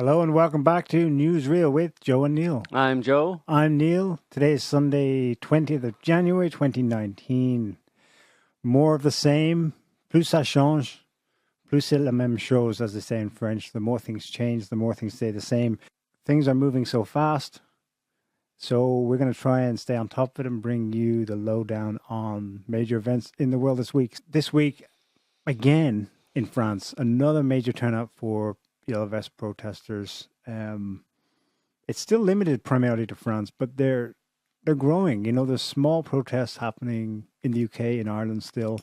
Hello and welcome back to NewsReal with Joe and Neil. I'm Joe. I'm Neil. Today is Sunday, 20th of January, 2019. More of the same. Plus ça change. Plus c'est la même chose, as they say in French. The more things change, the more things stay the same. Things are moving so fast. So we're going to try and stay on top of it and bring you the lowdown on major events in the world this week. This week, again, in France, another major turnout for yellow vest protesters. It's still limited primarily to France, but they're growing. You know, there's small protests happening in the UK, in Ireland still.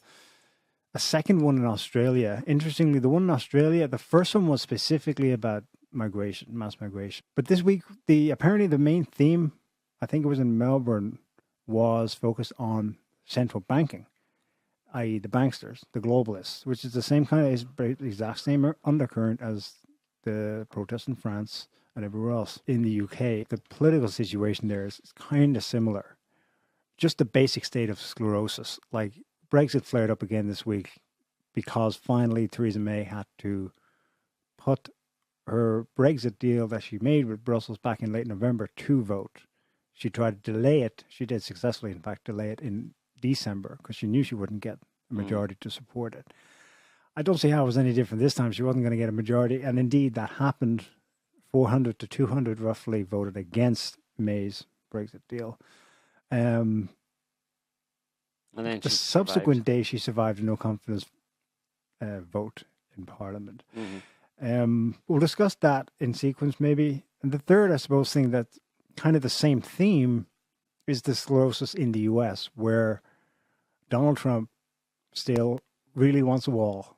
A second one in Australia. Interestingly, the one in Australia, the first one was specifically about migration, mass migration. But this week, apparently the main theme, I think it was in Melbourne, was focused on central banking, i.e. the banksters, the globalists, which is the same kind of exact same undercurrent as the protests in France and everywhere else. In the UK, the political situation there is kind of similar. Just the basic state of sclerosis. Like Brexit flared up again this week because finally Theresa May had to put her Brexit deal that she made with Brussels back in late November to vote. She tried to delay it. She did successfully, in fact, delay it in December because she knew she wouldn't get a majority to support it. I don't see how it was any different this time. She wasn't going to get a majority. And indeed, that happened. 400 to 200 roughly voted against May's Brexit deal. And then the subsequent day, she survived a no confidence vote in Parliament. We'll discuss that in sequence maybe. And the third, I suppose, thing that's kind of the same theme is the sclerosis in the US, where Donald Trump still really wants a wall.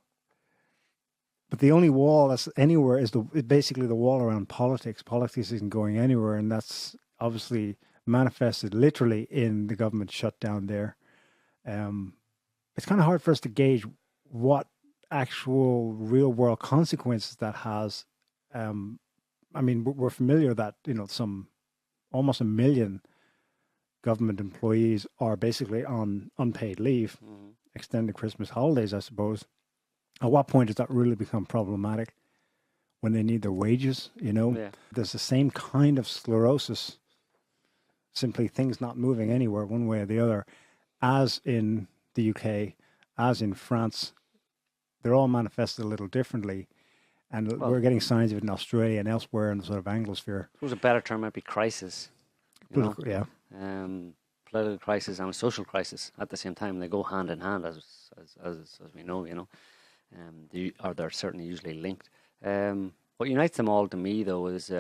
But the only wall that's anywhere is basically the wall around politics. Politics isn't going anywhere, and that's obviously manifested literally in the government shutdown there. It's kind of hard for us to gauge what actual real-world consequences that has. I mean, we're familiar that, you know, almost 1 million government employees are basically on unpaid leave, extended Christmas holidays, I suppose. At what point does that really become problematic? When they need their wages, you know? Yeah. There's the same kind of sclerosis, simply things not moving anywhere one way or the other, as in the UK, as in France. They're all manifested a little differently. And we're getting signs of it in Australia and elsewhere in the sort of Anglosphere. I suppose a better term might be crisis. Political, yeah. Political crisis and a social crisis at the same time. They go hand in hand, as we know, you know. They're certainly usually linked. What unites them all to me, though, is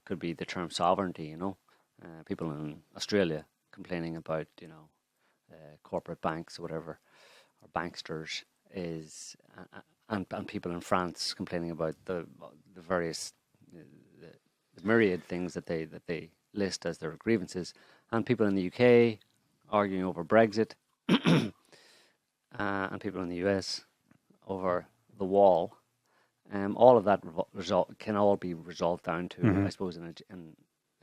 could be the term sovereignty. You know, people in Australia complaining about, you know, corporate banks or whatever, or banksters, and people in France complaining about the various the myriad things that they list as their grievances, and people in the UK arguing over Brexit, and people in the US over the wall. All of that can all be resolved down to, I suppose, in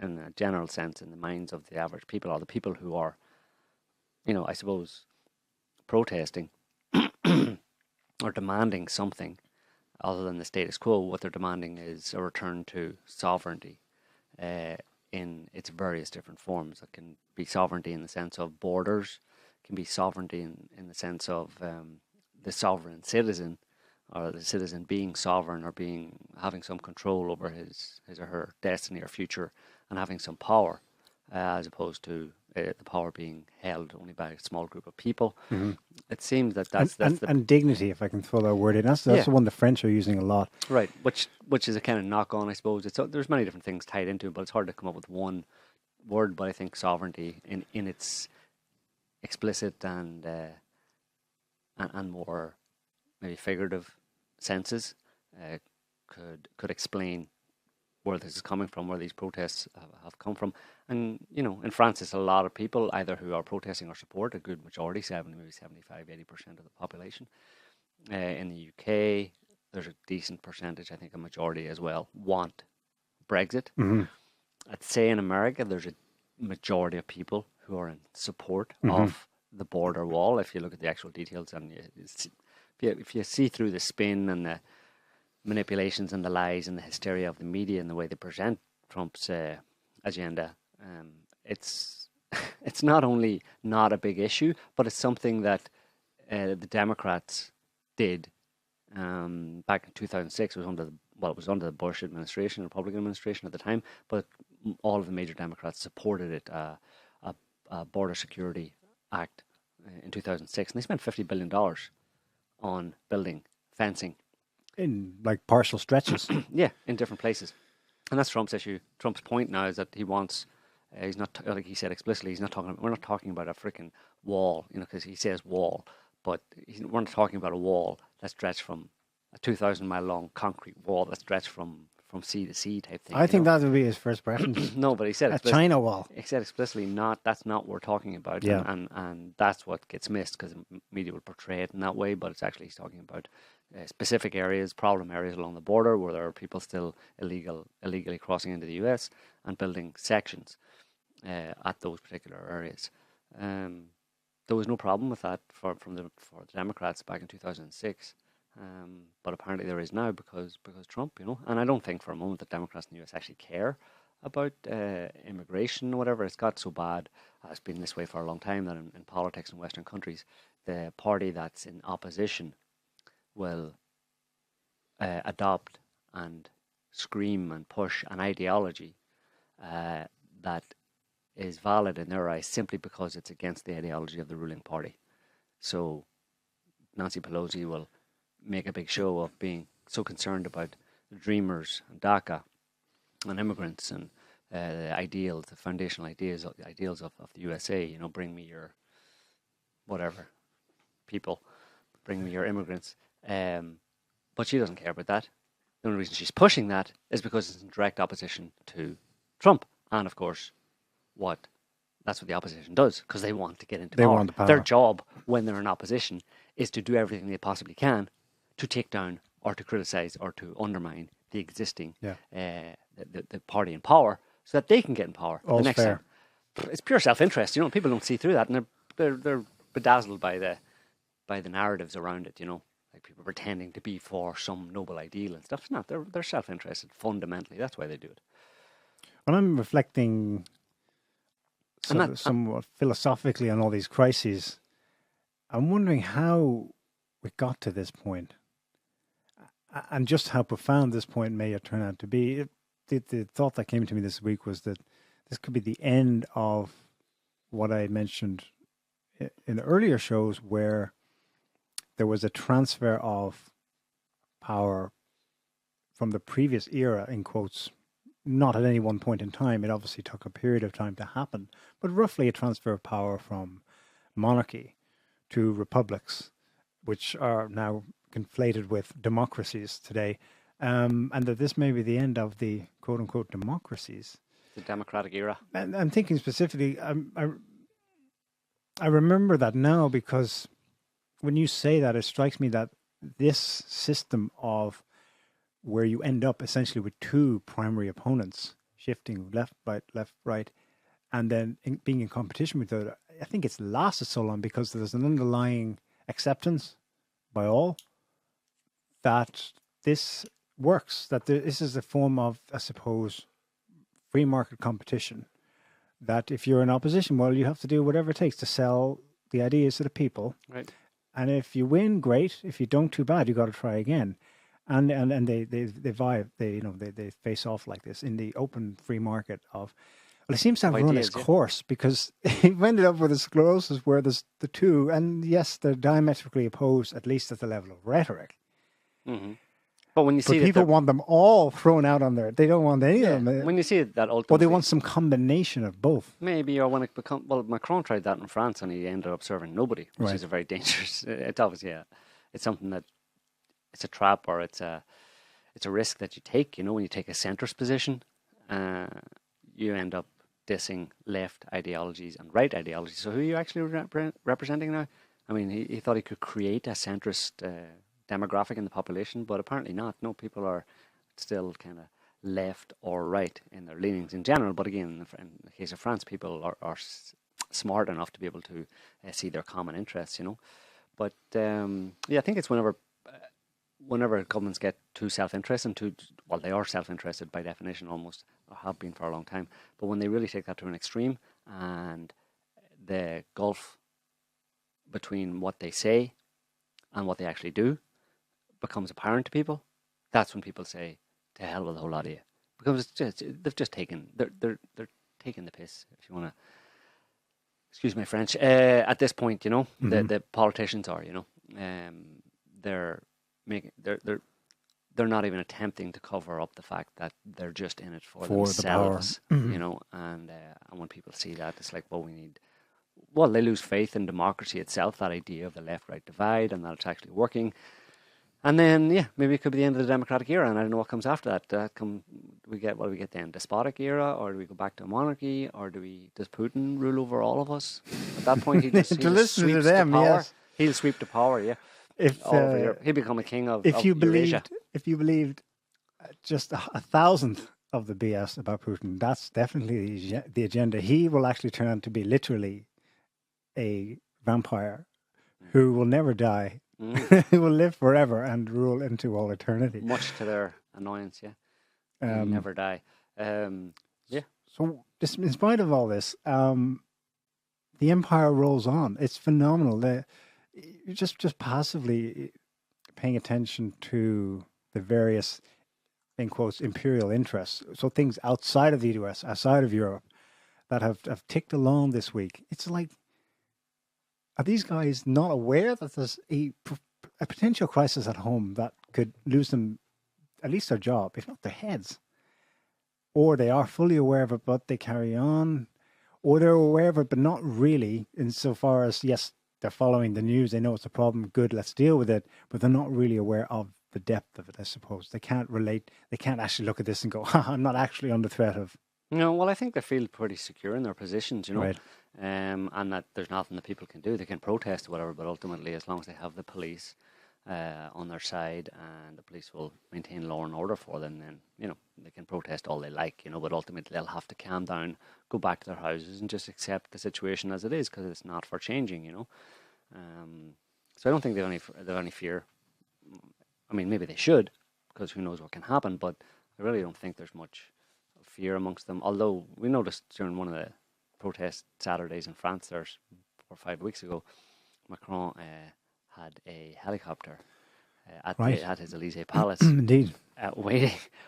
a general sense, in the minds of the average people, or the people who are, you know, I suppose, protesting or demanding something other than the status quo. What they're demanding is a return to sovereignty in its various different forms. It can be sovereignty in the sense of borders, it can be sovereignty in the sense of the sovereign citizen, or the citizen being sovereign, or having some control over his or her destiny or future, and having some power, as opposed to the power being held only by a small group of people. It seems that's dignity, if I can throw that word in. That's the one the French are using a lot. Right, which is a kind of knock-on, I suppose. There's many different things tied into it, but it's hard to come up with one word. But I think sovereignty, in its explicit and more maybe figurative senses, could explain where this is coming from, where these protests have come from. And, you know, in France, it's a lot of people either who are protesting or support, a good majority, 70, maybe 75, 80% of the population. In the UK, there's a decent percentage, I think a majority as well, want Brexit. I'd say in America, there's a majority of people who are in support of the border wall. If you look at the actual details, and if you see through the spin and manipulations and the lies and the hysteria of the media and the way they present Trump's agenda. It's not only not a big issue, but it's something that the Democrats did back in 2006. It was under the Bush administration, Republican administration at the time, but all of the major Democrats supported it, a border security act in 2006, and they spent $50 billion on building fencing. In like partial stretches. Yeah, in different places. And that's Trump's issue. Trump's point now is that he wants, he's not, like he said explicitly, we're not talking about a freaking wall, because he says wall, but we're not talking about a wall that stretched from a 2,000 mile long concrete wall that stretched from sea to sea type thing. I think that would be his first preference. No, but he said a China wall. He said explicitly that's not what we're talking about. Yeah. And that's what gets missed because the media will portray it in that way, but it's actually he's talking about specific areas, problem areas along the border where there are people still illegally crossing into the US and building sections at those particular areas. There was no problem with that for the Democrats back in 2006, but apparently there is now because Trump, and I don't think for a moment that Democrats in the US actually care about immigration or whatever. It's got so bad, it's been this way for a long time, that in politics in Western countries, the party that's in opposition will adopt and scream and push an ideology that is valid in their eyes simply because it's against the ideology of the ruling party. So Nancy Pelosi will make a big show of being so concerned about the Dreamers and DACA and immigrants and the ideals, the foundational ideals of the USA. Bring me your whatever people, bring me your immigrants. But she doesn't care about that. The only reason she's pushing that is because it's in direct opposition to Trump. And of course, that's what the opposition does, because they want to get into power. Want the power. Their job when they're in opposition is to do everything they possibly can to take down or to criticize or to undermine the existing the party in power so that they can get in power. All's the next fair. time. It's pure self-interest. People don't see through that, and they're bedazzled by the narratives around it. Like people pretending to be for some noble ideal and stuff. It's not. They're self-interested fundamentally. That's why they do it. When I'm reflecting somewhat philosophically on all these crises, I'm wondering how we got to this point, and just how profound this point may have turned out to be. The thought that came to me this week was that this could be the end of what I mentioned in the earlier shows, where there was a transfer of power from the previous era, in quotes, not at any one point in time. It obviously took a period of time to happen, but roughly a transfer of power from monarchy to republics, which are now conflated with democracies today, and that this may be the end of the quote-unquote democracies. The democratic era. And I'm thinking specifically, I remember that now because when you say that, it strikes me that this system of where you end up essentially with two primary opponents, shifting left, right, and then being in competition with the other, I think it's lasted so long because there's an underlying acceptance by all that this works, that this is a form of, I suppose, free market competition. That if you're in opposition, well, you have to do whatever it takes to sell the ideas to the people. Right. And if you win, great. If you don't, too bad. You got to try again. And they vibe. They face off like this in the open free market of. Well, it seems to have run its course because it ended up with a sclerosis where there's the two, and yes, they're diametrically opposed, at least at the level of rhetoric. Mm-hmm. But when you see people want them all thrown out on there, they don't want any of them. When you see that ultimately, well, they want some combination of both. Maybe, or when it becomes, well, Macron tried that in France and he ended up serving nobody, which is a very dangerous. It's obviously it's something that it's a trap, or it's a risk that you take. When you take a centrist position, you end up dissing left ideologies and right ideologies. So who are you actually representing now? I mean, he thought he could create a centrist demographic in the population, but apparently not. No, people are still kind of left or right in their leanings in general. But again, in the case of France, people are smart enough to be able to see their common interests, But I think it's whenever whenever governments get too self-interested, well, they are self-interested by definition almost, or have been for a long time, but when they really take that to an extreme and the gulf between what they say and what they actually do becomes apparent to people, that's when people say, to hell with the whole lot of you. Because they've just taken, they're taking the piss, if you want to, excuse my French, at this point, the politicians are, they're not even attempting to cover up the fact that they're just in it for themselves, and when people see that, it's like, they lose faith in democracy itself, that idea of the left-right divide, and that it's actually working. And then, maybe it could be the end of the democratic era, and I don't know what comes after that. We get then? Despotic era, or do we go back to a monarchy, or does Putin rule over all of us? At that point, he just sweeps to power. Yes. He'll sweep to power, yeah. He'll become a king of Eurasia. If you believed just a thousandth of the BS about Putin, that's definitely the agenda. He will actually turn out to be literally a vampire who will never die. Who will live forever and rule into all eternity. Much to their annoyance, yeah. Never die. So, in spite of all this, the empire rolls on. It's phenomenal. You're just passively paying attention to the various, in quotes, imperial interests. So things outside of the US, outside of Europe, that have ticked along this week. It's like, are these guys not aware that there's a potential crisis at home that could lose them at least their job, if not their heads? Or they are fully aware of it, but they carry on. Or they're aware of it, but not really, insofar as, yes, they're following the news, they know it's a problem, good, let's deal with it, but they're not really aware of the depth of it, I suppose. They can't relate, they can't actually look at this and go, I'm not actually under threat of... No, well, I think they feel pretty secure in their positions, Right. And that there's nothing that people can do. They can protest or whatever, but ultimately, as long as they have the police on their side and the police will maintain law and order for them, then, they can protest all they like, but ultimately they'll have to calm down, go back to their houses and just accept the situation as it is, because it's not for changing, So I don't think they have any fear. I mean, maybe they should, because who knows what can happen, but I really don't think there's much fear amongst them. Although we noticed during one of the protest Saturdays in France, there's 4 or 5 weeks ago, Macron had a helicopter at his Elysee Palace. Indeed.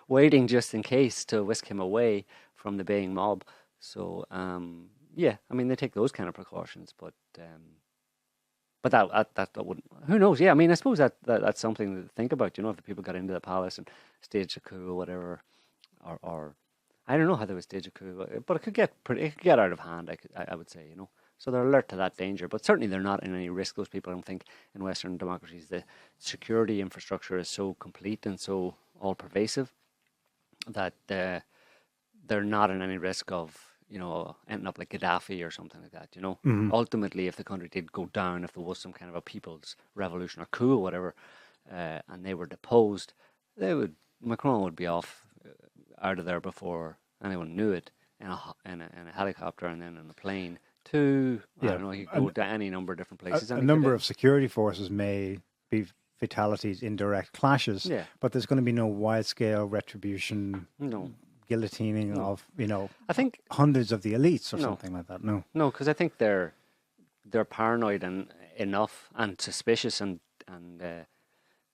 Waiting just in case to whisk him away from the baying mob. So, they take those kind of precautions, but that wouldn't, who knows? Yeah, I suppose that's something to think about, if the people got into the palace and staged a coup or whatever, or I don't know how they would stage a coup, but it could get out of hand, I would say, So they're alert to that danger, but certainly they're not in any risk. Those people, I don't think, in Western democracies, the security infrastructure is so complete and so all-pervasive that they're not in any risk of, ending up like Gaddafi or something like that, Mm-hmm. Ultimately, if the country did go down, if there was some kind of a people's revolution or coup or whatever, and they were deposed, Macron would be off out of there before anyone knew it, in a helicopter and then in a plane to, I don't know, he could go to any number of different places. A number of security forces may be fatalities in direct clashes, but there's going to be no wide-scale retribution, guillotining of, I think hundreds of the elites or something like that. No, because I think they're paranoid enough and suspicious and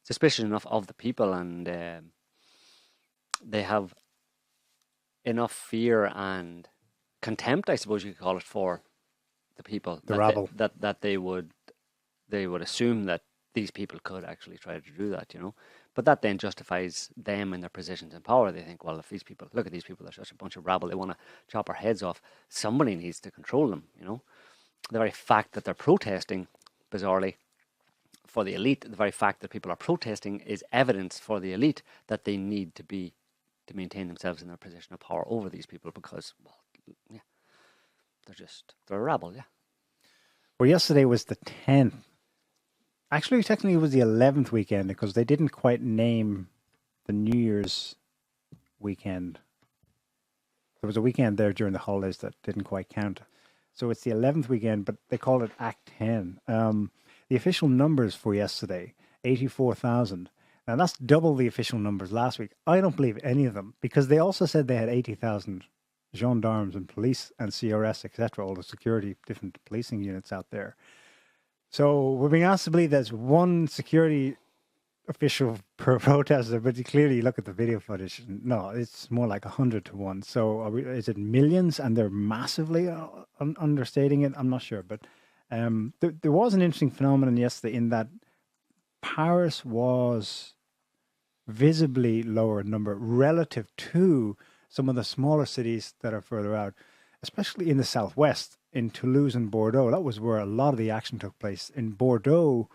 suspicious enough of the people, and they have enough fear and contempt, I suppose you could call it, for the people, the rabble, that they would assume that these people could actually try to do that, But that then justifies them in their positions in power. They think, well, if these people, look at these people, they're such a bunch of rabble, they want to chop our heads off. Somebody needs to control them, The very fact that they're protesting, bizarrely, for the elite, the very fact that people are protesting is evidence for the elite that they need to maintain themselves in their position of power over these people, because, they're a rabble, Well, yesterday was the 10th. Actually, technically, it was the 11th weekend, because they didn't quite name the New Year's weekend. There was a weekend there during the holidays that didn't quite count. So it's the 11th weekend, but they call it Acte X. The official numbers for yesterday, 84,000. Now, that's double the official numbers last week. I don't believe any of them, because they also said they had 80,000 gendarmes and police and CRS, etc., all the security, different policing units out there. So we're being asked to believe there's one security official per protester, but you clearly look at the video footage. No, it's more like 100 to 1. So is it millions and they're massively understating it? I'm not sure. But there was an interesting phenomenon yesterday in that Paris was visibly lower number relative to some of the smaller cities that are further out, especially in the southwest, in Toulouse and Bordeaux. That was where a lot of the action took place. In Bordeaux,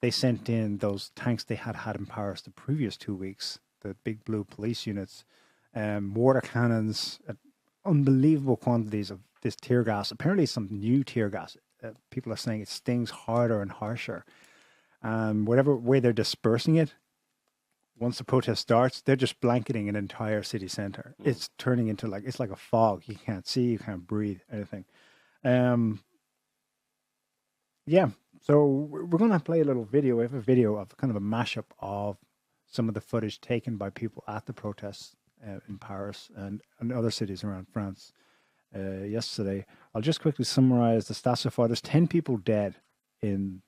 they sent in those tanks they had in Paris the previous 2 weeks, the big blue police units, water cannons, unbelievable quantities of this tear gas. Apparently some new tear gas. People are saying it stings harder and harsher. Whatever way they're dispersing it, once the protest starts, they're just blanketing an entire city center. It's turning into it's like a fog. You can't see, you can't breathe, anything. So we're going to play a little video. We have a video of kind of a mashup of some of the footage taken by people at the protests in Paris and other cities around France yesterday. I'll just quickly summarize the stats so far. There's 10 people dead in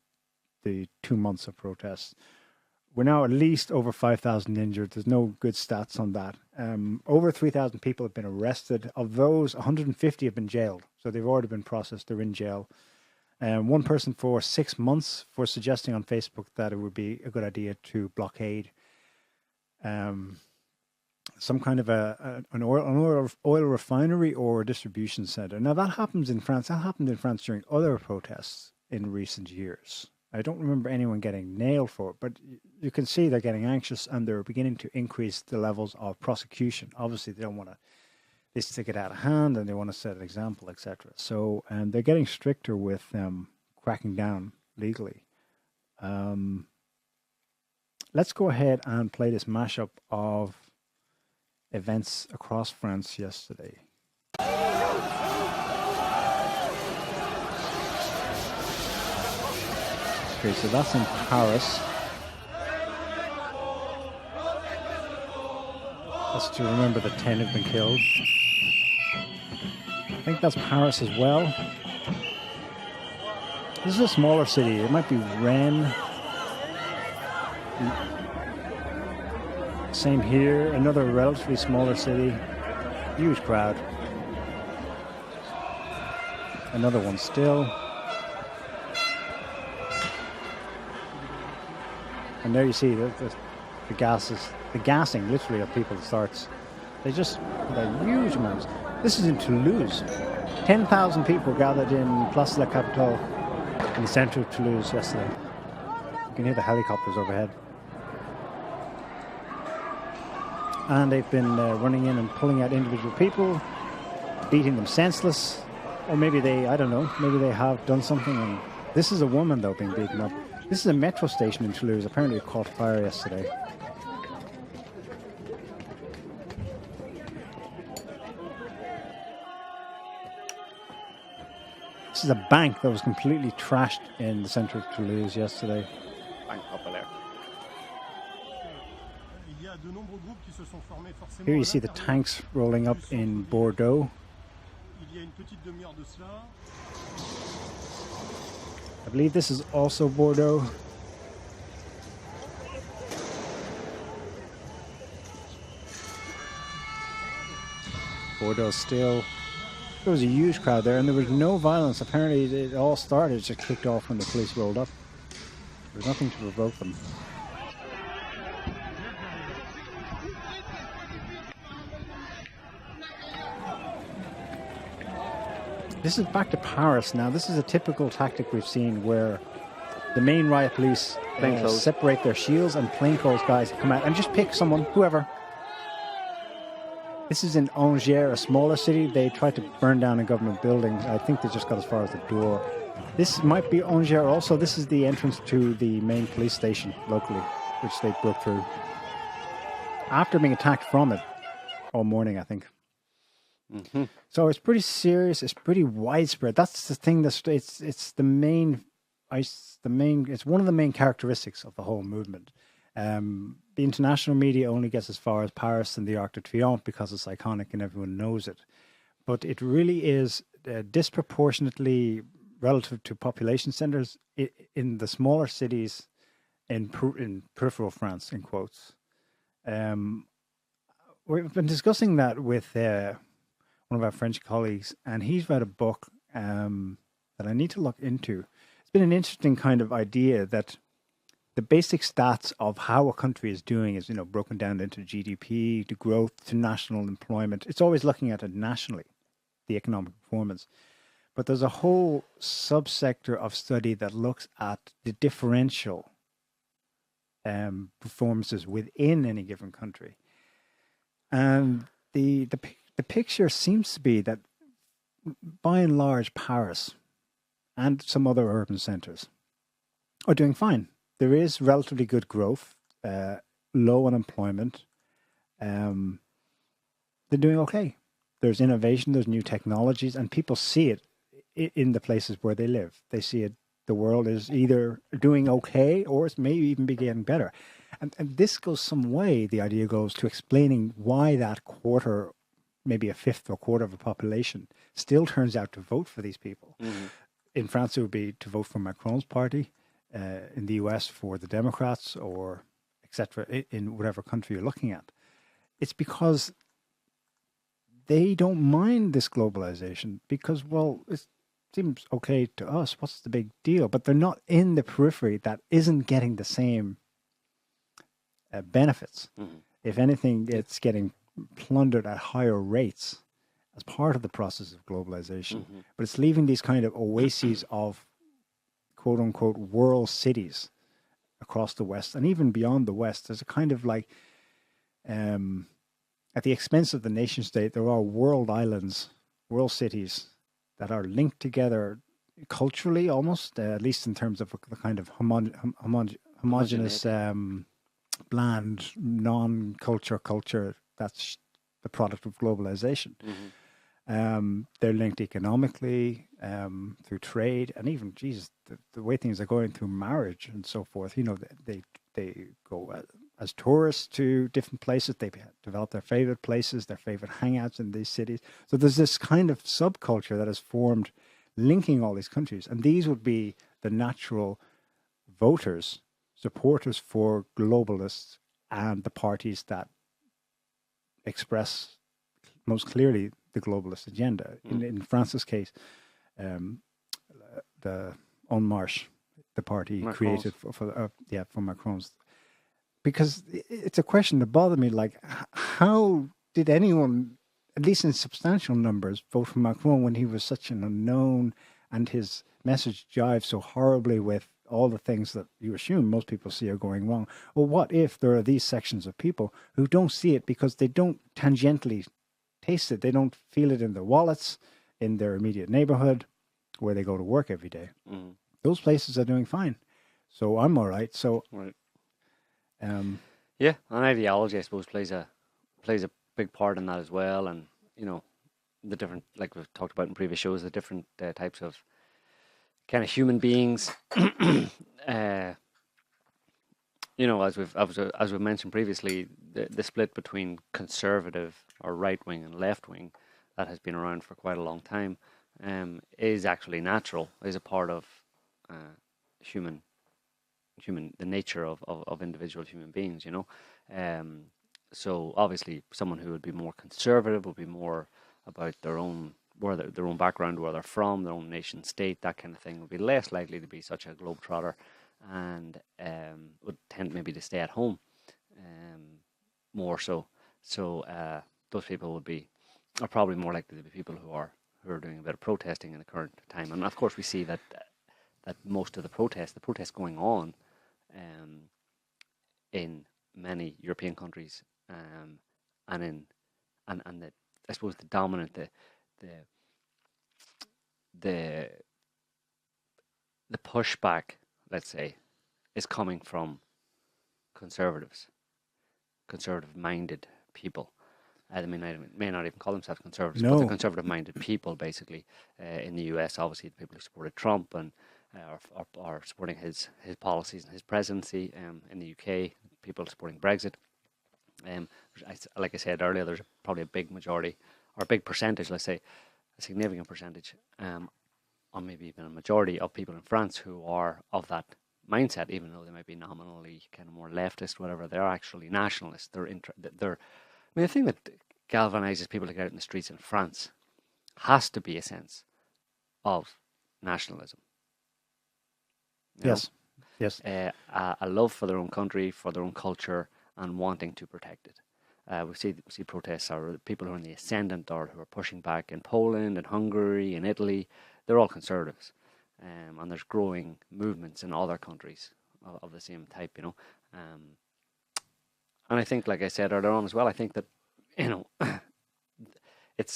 the 2 months of protests. We're now at least over 5,000 injured. There's no good stats on that. Over 3,000 people have been arrested. Of those, 150 have been jailed. So they've already been processed. They're in jail. One person for 6 months for suggesting on Facebook that it would be a good idea to blockade some kind of an oil refinery or distribution center. Now that happens in France. That happened in France during other protests in recent years. I don't remember anyone getting nailed for it, but you can see they're getting anxious and they're beginning to increase the levels of prosecution. Obviously, they don't want to this to get out of hand and they want to set an example, etc. So they're getting stricter with cracking down legally. Let's go ahead and play this mashup of events across France yesterday. Okay, so that's in Paris. That's to remember the 10 have been killed. I think that's Paris as well. This is a smaller city. It might be Rennes. Same here. Another relatively smaller city. Huge crowd. Another one still. And there you see the gassing literally of people starts. They just have huge amounts. This is in Toulouse. 10,000 people gathered in Place de la Capitale in the centre of Toulouse yesterday. You can hear the helicopters overhead. And they've been running in and pulling out individual people, beating them senseless. Or maybe I don't know, maybe they have done something. And this is a woman, though, being beaten up. This is a metro station in Toulouse. Apparently it caught fire yesterday. This is a bank that was completely trashed in the centre of Toulouse yesterday. Bank Populaire. Here you see the tanks rolling up in Bordeaux. I believe this is also Bordeaux. Bordeaux still. There was a huge crowd there and there was no violence. Apparently it all started, just kicked off when the police rolled up. There was nothing to provoke them. This is back to Paris now. This is a typical tactic we've seen where the main riot police separate their shields and plainclothes guys come out and just pick someone, whoever. This is in Angers, a smaller city. They tried to burn down a government building. I think they just got as far as the door. This might be Angers also. This is the entrance to the main police station locally, which they broke through. After being attacked from it all morning, I think. Mm-hmm. So it's pretty serious. It's pretty widespread. That's the thing. It's one of the main characteristics of the whole movement. The international media only gets as far as Paris and the Arc de Triomphe because it's iconic and everyone knows it. But it really is disproportionately relative to population centers in the smaller cities in peripheral France, in quotes. We've been discussing that with one of our French colleagues, and he's read a book that I need to look into. It's been an interesting kind of idea that the basic stats of how a country is doing is, broken down into GDP, to growth, to national employment. It's always looking at it nationally, the economic performance. But there's a whole subsector of study that looks at the differential performances within any given country. And the picture seems to be that, by and large, Paris and some other urban centres are doing fine. There is relatively good growth, low unemployment. They're doing okay. There's innovation, there's new technologies, and people see it in the places where they live. They see it. The world is either doing okay or it's maybe even be getting better. And this goes some way, the idea goes, to explaining why that quarter, maybe a fifth or quarter of a population, still turns out to vote for these people. Mm-hmm. In France, it would be to vote for Macron's party. In the US, for the Democrats, or etc., in whatever country you're looking at. It's because they don't mind this globalization because, well, it seems okay to us. What's the big deal? But they're not in the periphery that isn't getting the same benefits. Mm-hmm. If anything, it's getting plundered at higher rates as part of the process of globalization. Mm-hmm. But it's leaving these kind of oases of quote-unquote world cities across the West and even beyond the West. There's a kind of like, at the expense of the nation state, there are world islands, world cities that are linked together culturally almost, at least in terms of the kind of homogeneous, bland, non-culture culture that's the product of globalization. Mm-hmm. They're linked economically, through trade, and even, the way things are going through marriage and so forth. They go as tourists to different places. They develop their favorite places, their favorite hangouts in these cities. So there's this kind of subculture that is formed, linking all these countries, and these would be the natural voters, supporters for globalists and the parties that express most clearly the globalist agenda. In France's case, the En Marche, the party Macron's. Created for Macron's. Because it's a question that bothered me, like, how did anyone, at least in substantial numbers, vote for Macron when he was such an unknown and his message jives so horribly with all the things that you assume most people see are going wrong? Well, what if there are these sections of people who don't see it because they don't tangentially taste it, they don't feel it in their wallets, in their immediate neighborhood, where they go to work every day? Mm. Those places are doing fine. So I'm all right. So, right. Yeah, and ideology, I suppose, plays a big part in that as well. And, the different, like we've talked about in previous shows, the different types of kind of human beings, as we've mentioned previously, the split between conservative or right wing and left wing that has been around for quite a long time is actually natural, is a part of the nature of individual human beings. So obviously, someone who would be more conservative would be more about their own background, where they're from, their own nation state, that kind of thing, would be less likely to be such a globetrotter, and would tend maybe to stay at home more so. So those people are probably more likely to be people who are doing a bit of protesting in the current time. And of course, we see that most of the protests going on in many European countries, and I suppose the dominant the pushback, let's say, is coming from conservative-minded people. They may not even call themselves conservatives, but they're conservative-minded people, basically. In the US, obviously, the people who supported Trump and are supporting his policies and his presidency. In the UK, people supporting Brexit. Like I said earlier, there's probably a big majority, or a big percentage, let's say, a significant percentage, or maybe even a majority of people in France who are of that mindset, even though they might be nominally kind of more leftist, whatever. They're actually nationalists. I mean, the thing that galvanizes people to get out in the streets in France has to be a sense of nationalism. Yes. A love for their own country, for their own culture, and wanting to protect it. We see protests, or people who are in the ascendant, or who are pushing back in Poland and Hungary and Italy. They're all conservatives, and there's growing movements in other countries of the same type, And I think, like I said earlier on as well, I think that,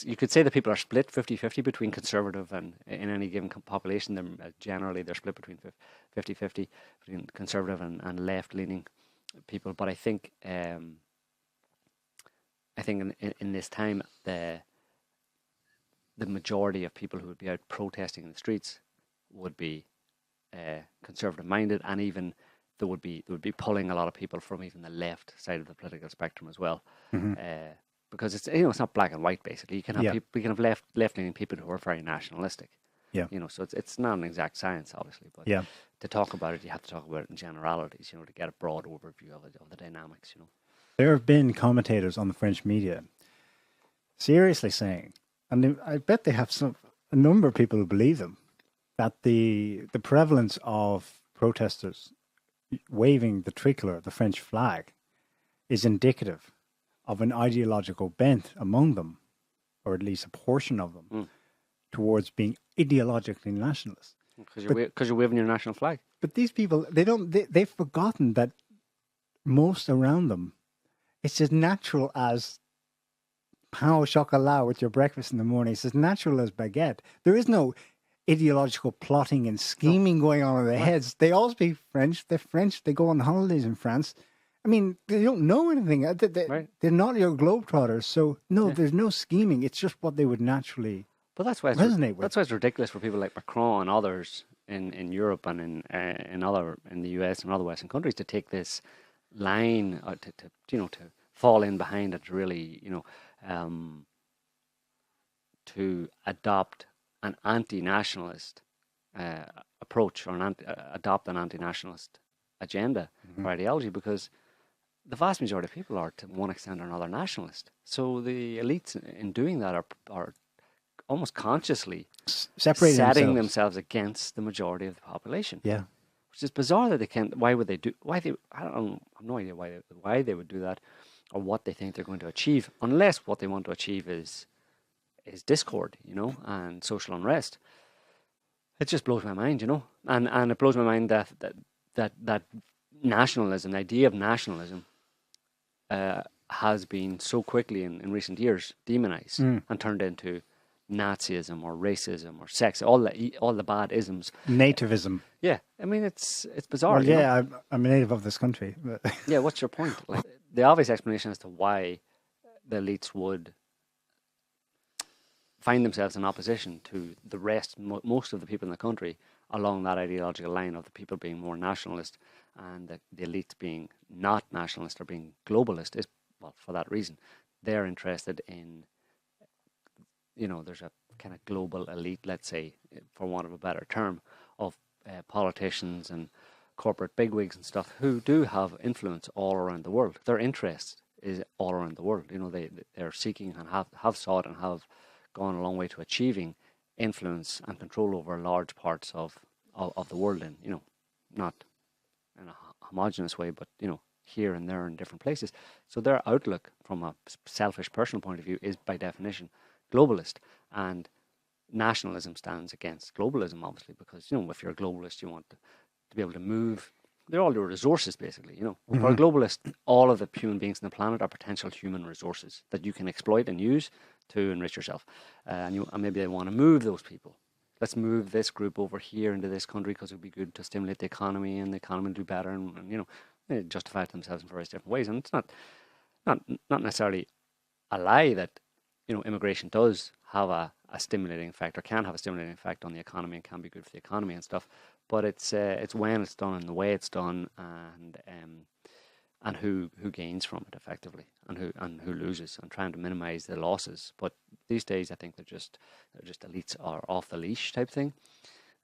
you could say that people are split 50-50 between conservative and in any given population. Generally, they're split between 50-50 between conservative and left-leaning people. But I think in this time, the majority of people who would be out protesting in the streets would be conservative-minded, and even they would be pulling a lot of people from even the left side of the political spectrum as well. Because it's not black and white, basically. You can have left-leaning people who are very nationalistic. Yeah. So it's not an exact science, obviously, but to talk about it, you have to talk about it in generalities, to get a broad overview of the dynamics, There have been commentators on the French media seriously saying, and I bet they have a number of people who believe them, that the prevalence of protesters waving the tricolour, the French flag, is indicative of an ideological bent among them, or at least a portion of them, towards being ideologically nationalist. Because you're waving your national flag. But these people, they've forgotten that most around them, it's as natural as pain au chocolat with your breakfast in the morning. It's as natural as baguette. There is no ideological plotting and scheming going on in their heads. They all speak French. They're French. They go on holidays in France. I mean, they don't know anything. They're not your globetrotters. So, there's no scheming. It's just what they would naturally resonate with. That's why it's ridiculous for people like Macron and others in Europe and in the US and other Western countries to take this line to fall in behind it, really, to adopt an anti-nationalist approach, or adopt an anti-nationalist agenda or ideology, because the vast majority of people are, to one extent or another, nationalist. So the elites, in doing that, are almost consciously setting themselves against the majority of the population. Yeah, which is bizarre that they can't. Why would they do? I have no idea why they would do that, or what they think they're going to achieve, unless what they want to achieve is discord, and social unrest. It just blows my mind, and it blows my mind that nationalism, the idea of nationalism, has been so quickly in recent years demonized and turned into Nazism or racism or sex, all the bad isms. Nativism. Yeah, I mean it's bizarre. Well, I'm a native of this country. Yeah, what's your point? Like, the obvious explanation as to why the elites would find themselves in opposition to the rest, most of the people in the country, along that ideological line of the people being more nationalist and the elites being not nationalist or being globalist, is, well, for that reason. They're interested in, there's a kind of global elite, let's say, for want of a better term, of politicians and corporate bigwigs and stuff who do have influence all around the world. Their interest is all around the world. They're seeking and have sought and have gone a long way to achieving influence and control over large parts of the world, and not in a homogenous way, but here and there in different places. So their outlook from a selfish personal point of view is by definition globalist, and nationalism stands against globalism, obviously, because if you're a globalist, you want to be able to move. They're all your resources, basically. For a globalist, all of the human beings on the planet are potential human resources that you can exploit and use to enrich yourself. And maybe they want to move those people. Let's move this group over here into this country because it would be good to stimulate the economy, and the economy will do better, and they justify it themselves in various different ways. And it's not necessarily a lie that immigration does have a stimulating effect, or can have a stimulating effect on the economy, and can be good for the economy and stuff. But it's when it's done and the way it's done, and and who gains from it effectively, and who loses, and trying to minimize the losses. But these days, I think they're just elites are off the leash type thing,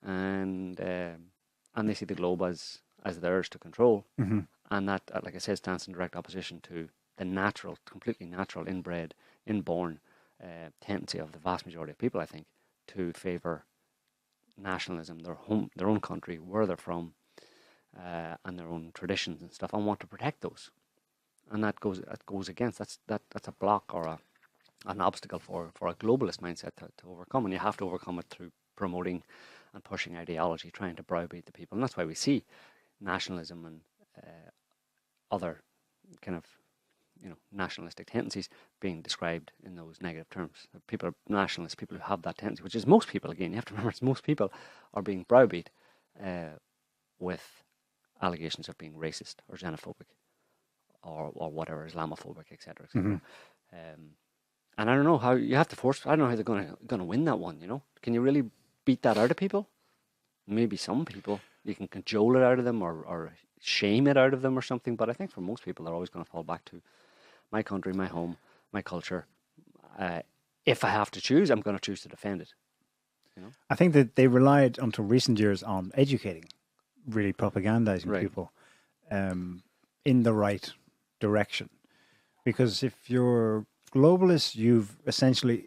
and they see the globe as theirs to control, and that, like I said, stands in direct opposition to the natural, completely natural, inbred, inborn tendency of the vast majority of people, I think, to favour nationalism, their own country, where they're from, and their own traditions and stuff, and want to protect those. And that goes against, that's a block or an obstacle for a globalist mindset to overcome, and you have to overcome it through promoting and pushing ideology, trying to browbeat the people. And that's why we see nationalism and other kind of nationalistic tendencies being described in those negative terms. People are nationalists, people who have that tendency, which is most people. Again, you have to remember, it's most people are being browbeat with allegations of being racist or xenophobic or whatever, Islamophobic, etc. And I don't know how you have to force. I don't know how they're going to win that one. Can you really beat that out of people? Maybe some people you can cajole it out of them or shame it out of them or something. But I think for most people, they're always going to fall back to my country, my home, my culture. If I have to choose, I'm going to choose to defend it. I think that they relied until recent years on educating, really propagandizing people in the right direction. Because if you're globalist, you've essentially,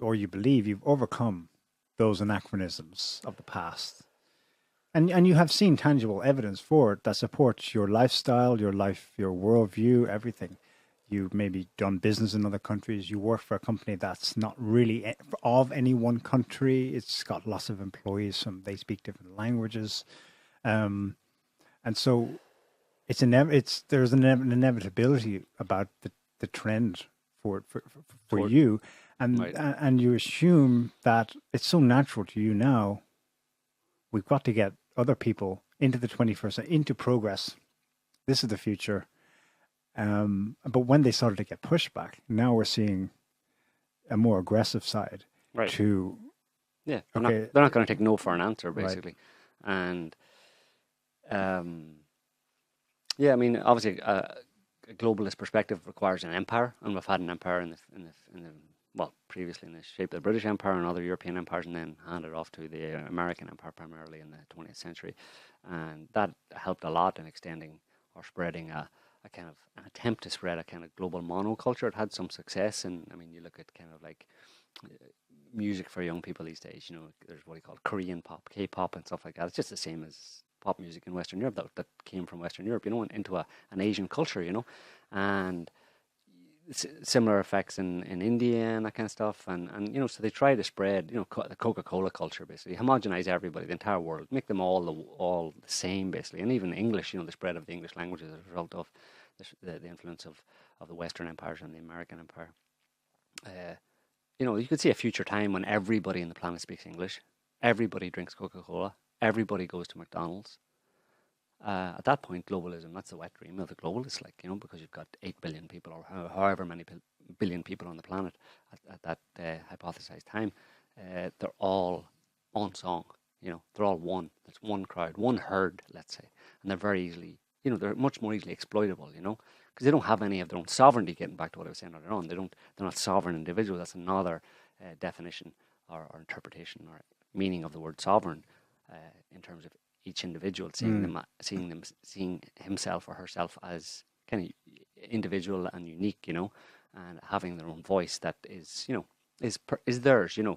or you believe you've overcome those anachronisms of the past. And you have seen tangible evidence for it that supports your lifestyle, your life, your worldview, everything. You've maybe done business in other countries. You work for a company that's not really of any one country. It's got lots of employees. They speak different languages. And so there's an inevitability about the trend for you. And you assume that it's so natural to you now. We've got to get other people into the 21st century, into progress. This is the future. But when they started to get pushback, now we're seeing a more aggressive side to... Yeah, they're not going to take no for an answer, basically. Right. And, I mean, obviously, a globalist perspective requires an empire, and we've had an empire in the previously in the shape of the British Empire and other European empires, and then handed off to the American Empire primarily in the 20th century. And that helped a lot in extending or spreading an attempt to spread a kind of global monoculture. It had some success, and I mean, you look at kind of like music for young people these days. There's what you call Korean pop, K-pop, and stuff like that. It's just the same as pop music in Western Europe that came from Western Europe, into an Asian culture, and similar effects in India and that kind of stuff, and so they try to spread the Coca-Cola culture, basically homogenize everybody, the entire world, make them all the same, basically. And even English, the spread of the English language as a result of the influence of the Western empires and the American empire. You could see a future time when everybody on the planet speaks English, everybody drinks Coca-Cola, everybody goes to McDonald's. At that point, globalism, that's the wet dream of the globalists, because you've got 8 billion people or however many billion people on the planet at that hypothesized time. They're all on song, they're all one. It's one crowd, one herd, let's say. And they're very easily, they're much more easily exploitable, because they don't have any of their own sovereignty, getting back to what I was saying earlier on. They're not sovereign individuals. That's another definition or interpretation or meaning of the word sovereign in terms of each individual seeing himself or herself as kind of individual and unique, and having their own voice that is theirs, and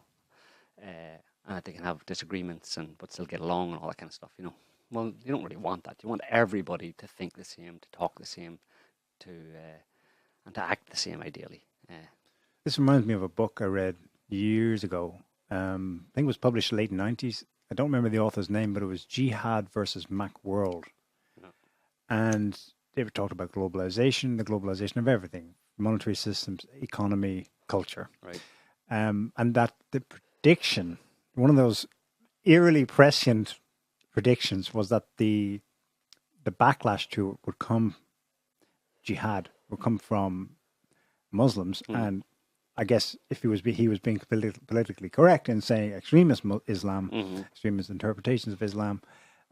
that they can have disagreements but still get along and all that kind of stuff, Well, you don't really want that. You want everybody to think the same, to talk the same, and to act the same, ideally. This reminds me of a book I read years ago. I think it was published late 90s. I don't remember the author's name, but it was Jihad versus Macworld. No. And they were talking about globalization, the globalization of everything, monetary systems, economy, culture. Right. And that the prediction, one of those eerily prescient predictions, was that the backlash to it would come, jihad, would come from Muslims. And I guess if he was being politically correct in saying extremist Islam, extremist interpretations of Islam,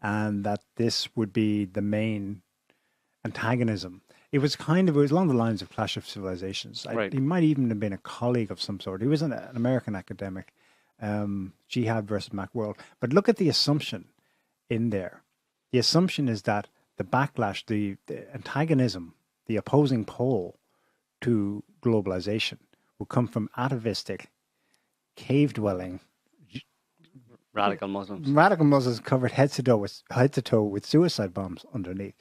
and that this would be the main antagonism. It was along the lines of Clash of Civilizations. Right. He might even have been a colleague of some sort. He was an American academic, Jihad versus Macworld. But look at the assumption in there. The assumption is that the backlash, the antagonism, the opposing pole to globalization will come from atavistic, cave-dwelling, Radical Muslims. radical Muslims covered head to toe with suicide bombs underneath.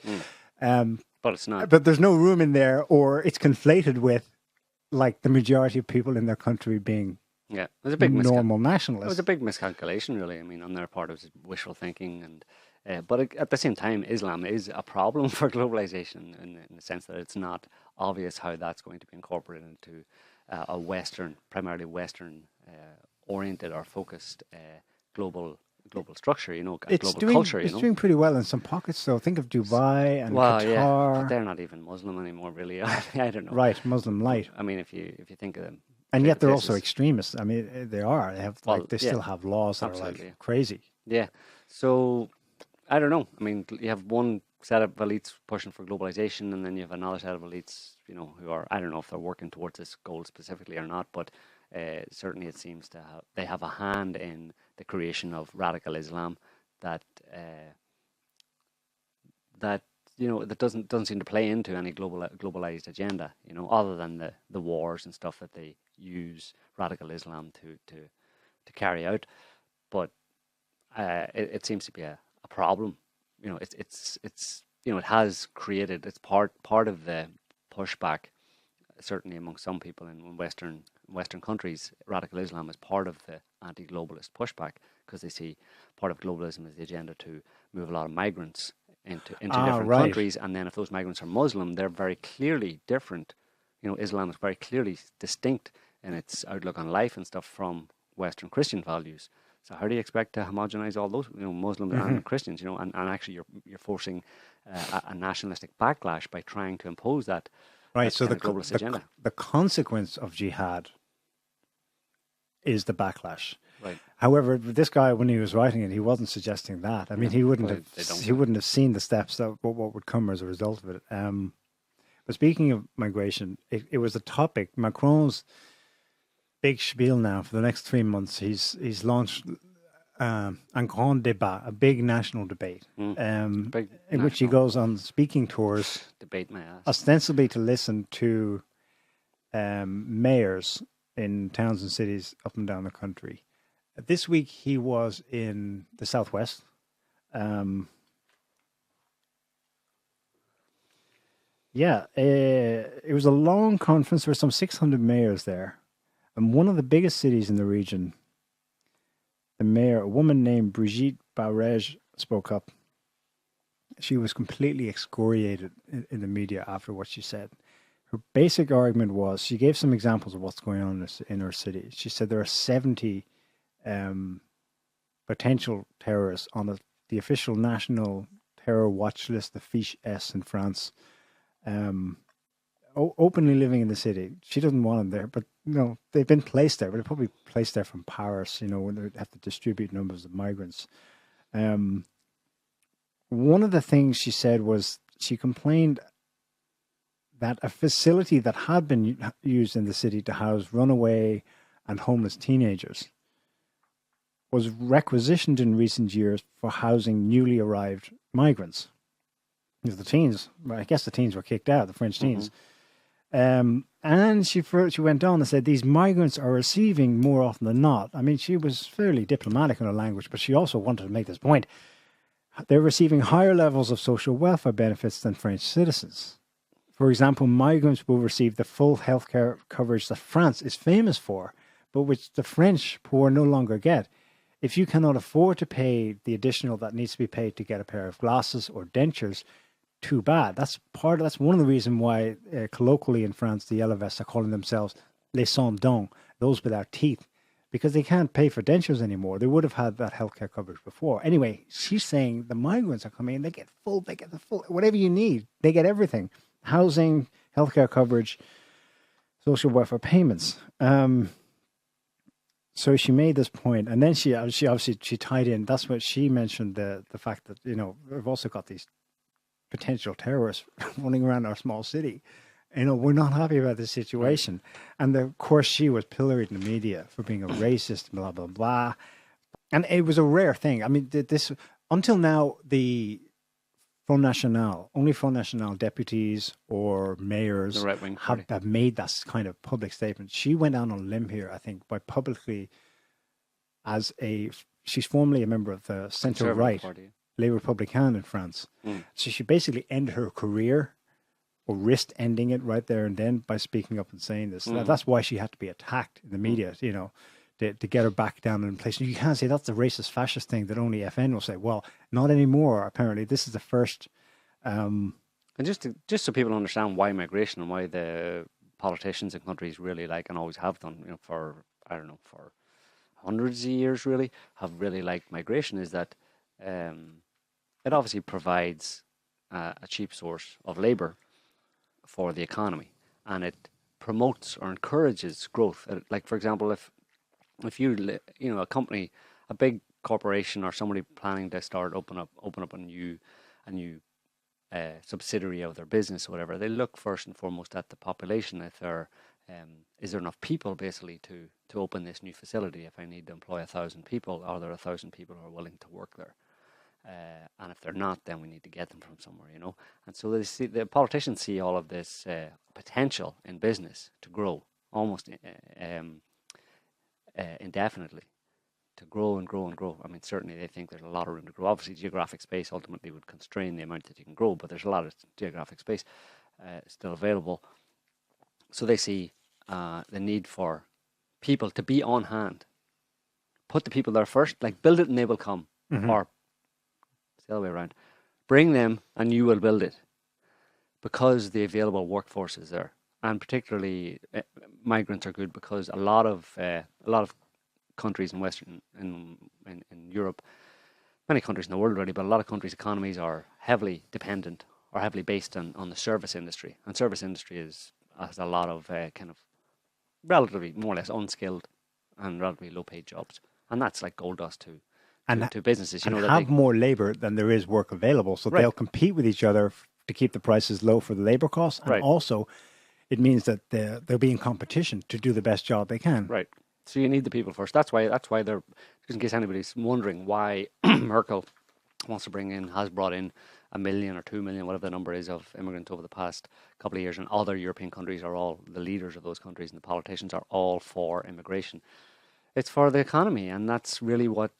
But it's not. But there's no room in there, or it's conflated with like the majority of people in their country being It was a big normal nationalists. It was a big miscalculation, really. I mean, on their part, it was wishful thinking, but at the same time, Islam is a problem for globalization in the sense that it's not obvious how that's going to be incorporated into a primarily Western oriented or focused global structure. Global culture. It's doing pretty well in some pockets. So think of Dubai and Qatar. Yeah, but they're not even Muslim anymore, really. I don't know. Right, Muslim light. I mean, if you think of them. And yet they're also extremists. I mean, they are. They have still have laws that are like crazy. Yeah. So I don't know. I mean, you have one set of elites pushing for globalization, and then you have another set of elites, who are, I don't know if they're working towards this goal specifically or not, but certainly it seems they have a hand in the creation of radical Islam that doesn't seem to play into any globalized agenda, other than the wars and stuff that they use radical Islam to carry out. But it seems to be a problem. It has created, it's part of the pushback, certainly among some people in Western countries. Radical Islam is part of the anti-globalist pushback, because they see part of globalism as the agenda to move a lot of migrants into different countries, and then if those migrants are Muslim, they're very clearly different. Islam is very clearly distinct in its outlook on life and stuff from Western Christian values. So how do you expect to homogenize all those, Muslims and Christians, and actually you're forcing a nationalistic backlash by trying to impose that. Right. So the globalist agenda. The consequence of jihad is the backlash. Right. However, this guy, when he was writing it, he wasn't suggesting that. I mean, he wouldn't have seen the steps that what would come as a result of it. But speaking of migration, it was a topic. Macron's big spiel now for the next 3 months. He's launched un grand débat, a big national debate, in which he goes on speaking tours, debate my ass, ostensibly to listen to mayors in towns and cities up and down the country. This week he was in the southwest. It was a long conference. There were some 600 mayors there. And one of the biggest cities in the region, the mayor, a woman named Brigitte Barège, spoke up. She was completely excoriated in the media after what she said. Her basic argument was, she gave some examples of what's going on in her city. She said there are 70 potential terrorists on the official national terror watch list, the Fiche S in France, openly living in the city. She doesn't want them there, but they've been placed there, but they're probably placed there from Paris, when they have to distribute numbers of migrants. One of the things she said was, she complained that a facility that had been used in the city to house runaway and homeless teenagers was requisitioned in recent years for housing newly arrived migrants. Because the teens were kicked out, the French teens. And she went on and said these migrants are receiving, more often than not, I mean, she was fairly diplomatic in her language, but she also wanted to make this point, they're receiving higher levels of social welfare benefits than French citizens. For example, migrants will receive the full healthcare coverage that France is famous for, but which the French poor no longer get. If you cannot afford to pay the additional that needs to be paid to get a pair of glasses or dentures, too bad. That's one of the reasons why colloquially in France the Yellow-Vests are calling themselves les sans dents, those without teeth, because they can't pay for dentures anymore. They would have had that healthcare coverage before. Anyway, she's saying the migrants are coming in, they get the full, whatever you need, they get everything. Housing, healthcare coverage, social welfare payments. So she made this point, and then she obviously tied in. That's what she mentioned, the fact that we've also got these potential terrorists running around our small city. You know, we're not happy about this situation. And of course, she was pilloried in the media for being a racist, blah, blah, blah. And it was a rare thing. I mean, this until now, the Front National, only Front National deputies or mayors have made that kind of public statement. She went out on a limb here, I think, by publicly, she's formerly a member of the centre-right Les Républicains in France. So she basically ended her career or risked ending it right there and then by speaking up and saying this. That's why she had to be attacked in the media, you know, to get her back down in place. And you can't say that's the racist fascist thing that only FN will say. Well, not anymore, apparently. This is the first... and just so people understand why migration and why the politicians in countries really like and always have done, you know, for hundreds of years really, have really liked migration, is that it obviously provides a cheap source of labour for the economy, and it promotes or encourages growth. Like, for example, if you know, a company, a big corporation or somebody planning to start open up a new subsidiary of their business or whatever, they look first and foremost at the population. If is there enough people basically to open this new facility? If I need to employ 1,000 people, are there 1,000 people who are willing to work there? And if they're not, then we need to get them from somewhere, you know. And so the politicians see all of this potential in business to grow almost indefinitely, to grow and grow and grow. I mean, certainly they think there's a lot of room to grow. Obviously, geographic space ultimately would constrain the amount that you can grow, but there's a lot of geographic space still available. So they see the need for people to be on hand. Put the people there first, like build it and they will come, or the other way around. Bring them and you will build it, because the available workforce is there. And particularly migrants are good because a lot of countries in Europe, many countries in the world really, but a lot of countries' economies are heavily dependent or heavily based on the service industry. And service industry has a lot of kind of relatively more or less unskilled and relatively low paid jobs. And that's like gold dust to businesses, you know, that have more labour than there is work available, so they'll compete with each other to keep the prices low for the labour costs, and also it means that they'll be in competition to do the best job they can. Right. So you need the people first. That's why they're, just in case anybody's wondering why Merkel has brought in 1 million or 2 million, whatever the number is, of immigrants over the past couple of years, and other European countries are all, the leaders of those countries and the politicians are all for immigration. It's for the economy, and that's really what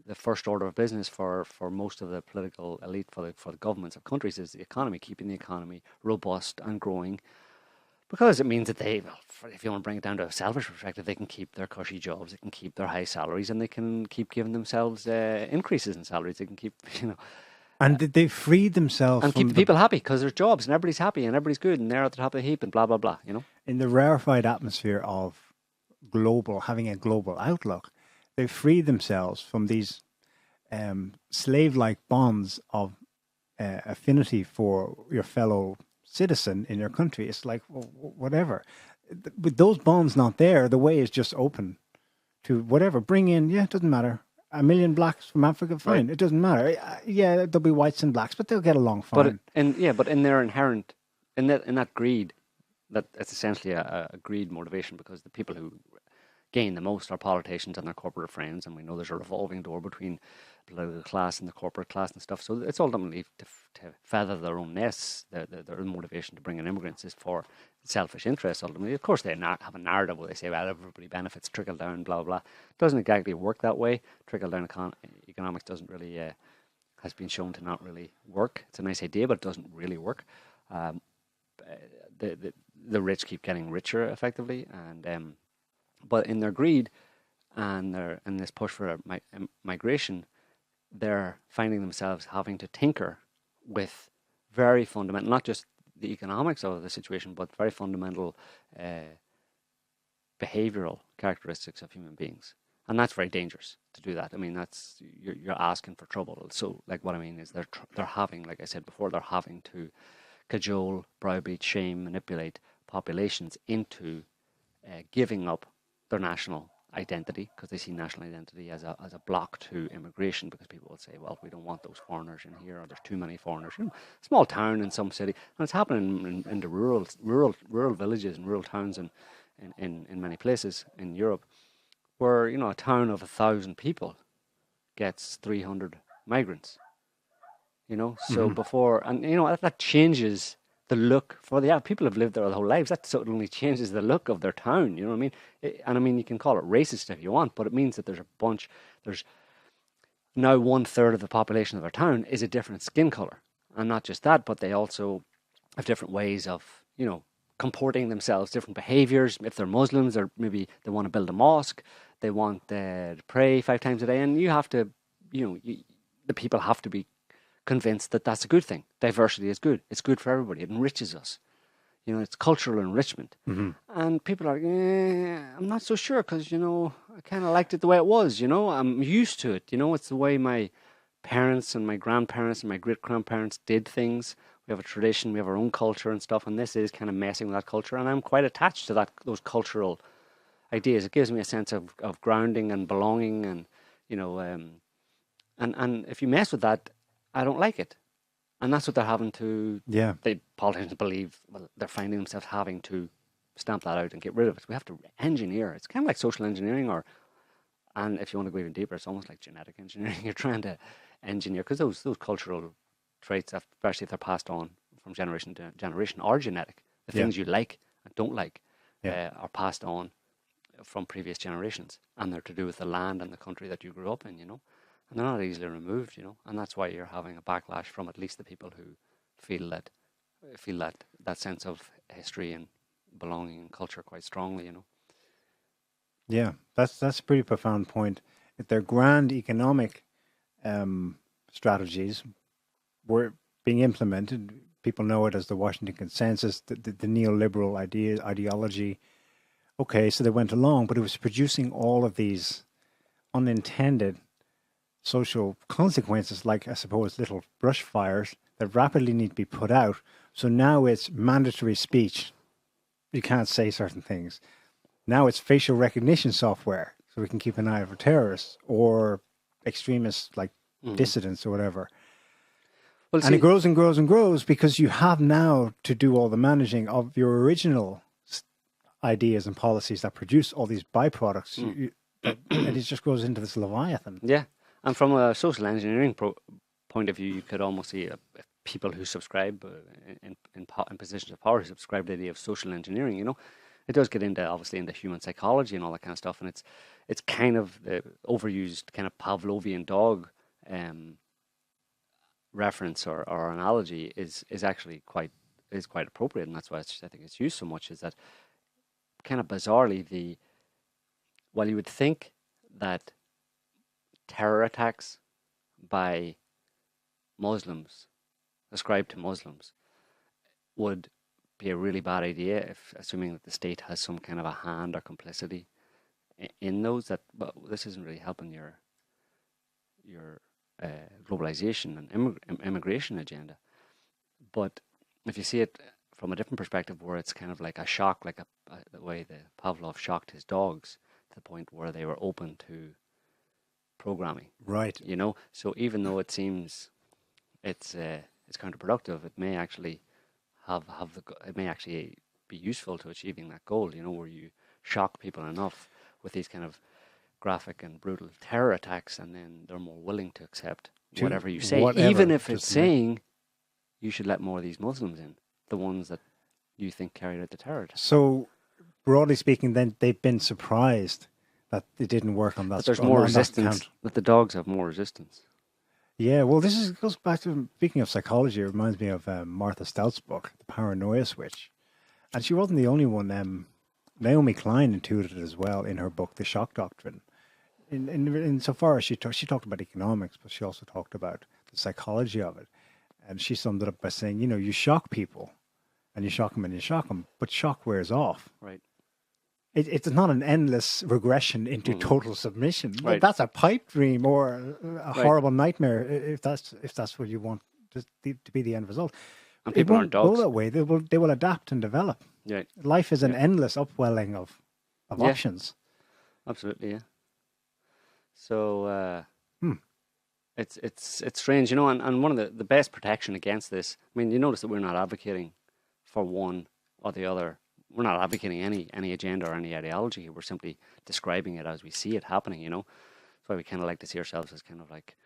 the first order of business for most of the political elite, for the governments of countries, is the economy, keeping the economy robust and growing, because it means that if you want to bring it down to a selfish perspective, they can keep their cushy jobs, they can keep their high salaries, and they can keep giving themselves increases in salaries. They can keep, you know, and they freed themselves and keep the people happy because there's jobs and everybody's happy and everybody's good and they're at the top of the heap and blah blah blah. You know, in the rarefied atmosphere of having a global outlook, they freed themselves from these slave-like bonds of affinity for your fellow citizen in your country. It's like, well, whatever. With those bonds not there, the way is just open to whatever. Bring in, it doesn't matter. 1 million blacks from Africa, fine. Right. It doesn't matter. Yeah, there'll be whites and blacks, but they'll get along fine. But in their inherent, in that greed, that's essentially a greed motivation, because the people who gain the most are politicians and their corporate friends, and we know there's a revolving door between the political class and the corporate class and stuff. So it's ultimately to feather their own nests. Their motivation to bring in immigrants is for selfish interests. Ultimately, of course, they have a narrative where they say, well, everybody benefits, trickle down, blah blah. It doesn't exactly work that way. Trickle down economics doesn't really has been shown to not really work. It's a nice idea, but it doesn't really work. The rich keep getting richer effectively, and but in their greed and this push for migration, they're finding themselves having to tinker with very fundamental, not just the economics of the situation, but very fundamental behavioral characteristics of human beings. And that's very dangerous to do that. I mean, that's you're asking for trouble. So, like, what I mean is they're having, like I said before, they're having to cajole, browbeat, shame, manipulate populations into giving up their national identity, because they see national identity as a block to immigration, because people will say, well, we don't want those foreigners in here, or there's too many foreigners. Small town in some city, and it's happening in the rural villages and rural towns in many places in Europe, where a town of 1,000 people gets 300 migrants. So before, and that changes the look for the people who've lived there their whole lives. That suddenly changes the look of their town. You know what I mean? And I mean, you can call it racist if you want, but it means that there's now 1/3 of the population of their town is a different skin color. And not just that, but they also have different ways of, comporting themselves, different behaviors. If they're Muslims, or maybe they want to build a mosque, they want to pray 5 times a day, and you have to, the people have to be convinced that that's a good thing. Diversity is good. It's good for everybody. It enriches us. It's cultural enrichment. And people are, I'm not so sure, because, I kind of liked it the way it was, I'm used to it. It's the way my parents and my grandparents and my great-grandparents did things. We have a tradition, we have our own culture and stuff, and this is kind of messing with that culture. And I'm quite attached to those cultural ideas. It gives me a sense of grounding and belonging, and, and if you mess with that, I don't like it. And that's what they're having to, the politicians believe, well, they're finding themselves having to stamp that out and get rid of it. We have to engineer. It's kind of like social engineering, and if you want to go even deeper, it's almost like genetic engineering. You're trying to engineer, because those cultural traits, especially if they're passed on from generation to generation, are genetic. The things you like and don't like are passed on from previous generations, and they're to do with the land and the country that you grew up in, and they're not easily removed, and that's why you're having a backlash from at least the people who feel that sense of history and belonging and culture quite strongly, Yeah, that's a pretty profound point. If their grand economic strategies were being implemented, people know it as the Washington Consensus, the neoliberal ideology. Okay, so they went along, but it was producing all of these unintended social consequences, like, I suppose, little brush fires that rapidly need to be put out. So now it's mandatory speech. You can't say certain things. Now it's facial recognition software, so we can keep an eye out for terrorists or extremists like dissidents or whatever. Well, and it grows and grows and grows, because you have now to do all the managing of your original ideas and policies that produce all these byproducts. And it just grows into this leviathan. Yeah. And from a social engineering point of view, you could almost see people who subscribe in positions of power who subscribe to the idea of social engineering. It does get obviously into human psychology and all that kind of stuff, and it's kind of the overused kind of Pavlovian dog reference or analogy is actually quite appropriate, and that's why I think it's used so much. Is that kind of bizarrely while you would think that terror attacks by Muslims, ascribed to Muslims, would be a really bad idea, if assuming that the state has some kind of a hand or complicity in those, but this isn't really helping your globalization and immigration agenda. But if you see it from a different perspective, where it's kind of like a shock, like the way the Pavlov shocked his dogs to the point where they were open to programming, right? So even though it seems it's counterproductive, it may actually it may actually be useful to achieving that goal. Where you shock people enough with these kind of graphic and brutal terror attacks, and then they're more willing to accept whatever you say, even if it's saying you should let more of these Muslims in, the ones that you think carried out the terror attack. So, broadly speaking, then they've been surprised that it didn't work on that. But there's more resistance. That the dogs have more resistance. Yeah, well, goes back to, speaking of psychology, it reminds me of Martha Stout's book, The Paranoia Switch. And she wasn't the only one. Naomi Klein intuited it as well in her book, The Shock Doctrine. In so far as she talked about economics, but she also talked about the psychology of it. And she summed it up by saying, you shock people, and you shock them and you shock them, but shock wears off. Right. It's not an endless regression into total submission. Right. That's a pipe dream or a horrible nightmare, if that's what you want to be the end result. And people aren't dogs. Go that way. They will adapt and develop. Yeah. Life is an endless upwelling of options. Absolutely, yeah. So Hmm. it's strange, you know, and one of the best protection against this, I mean, you notice that we're not advocating for one or the other. We're not advocating any agenda or any ideology. We're simply describing it as we see it happening, you know. That's why we kind of like to see ourselves as kind of like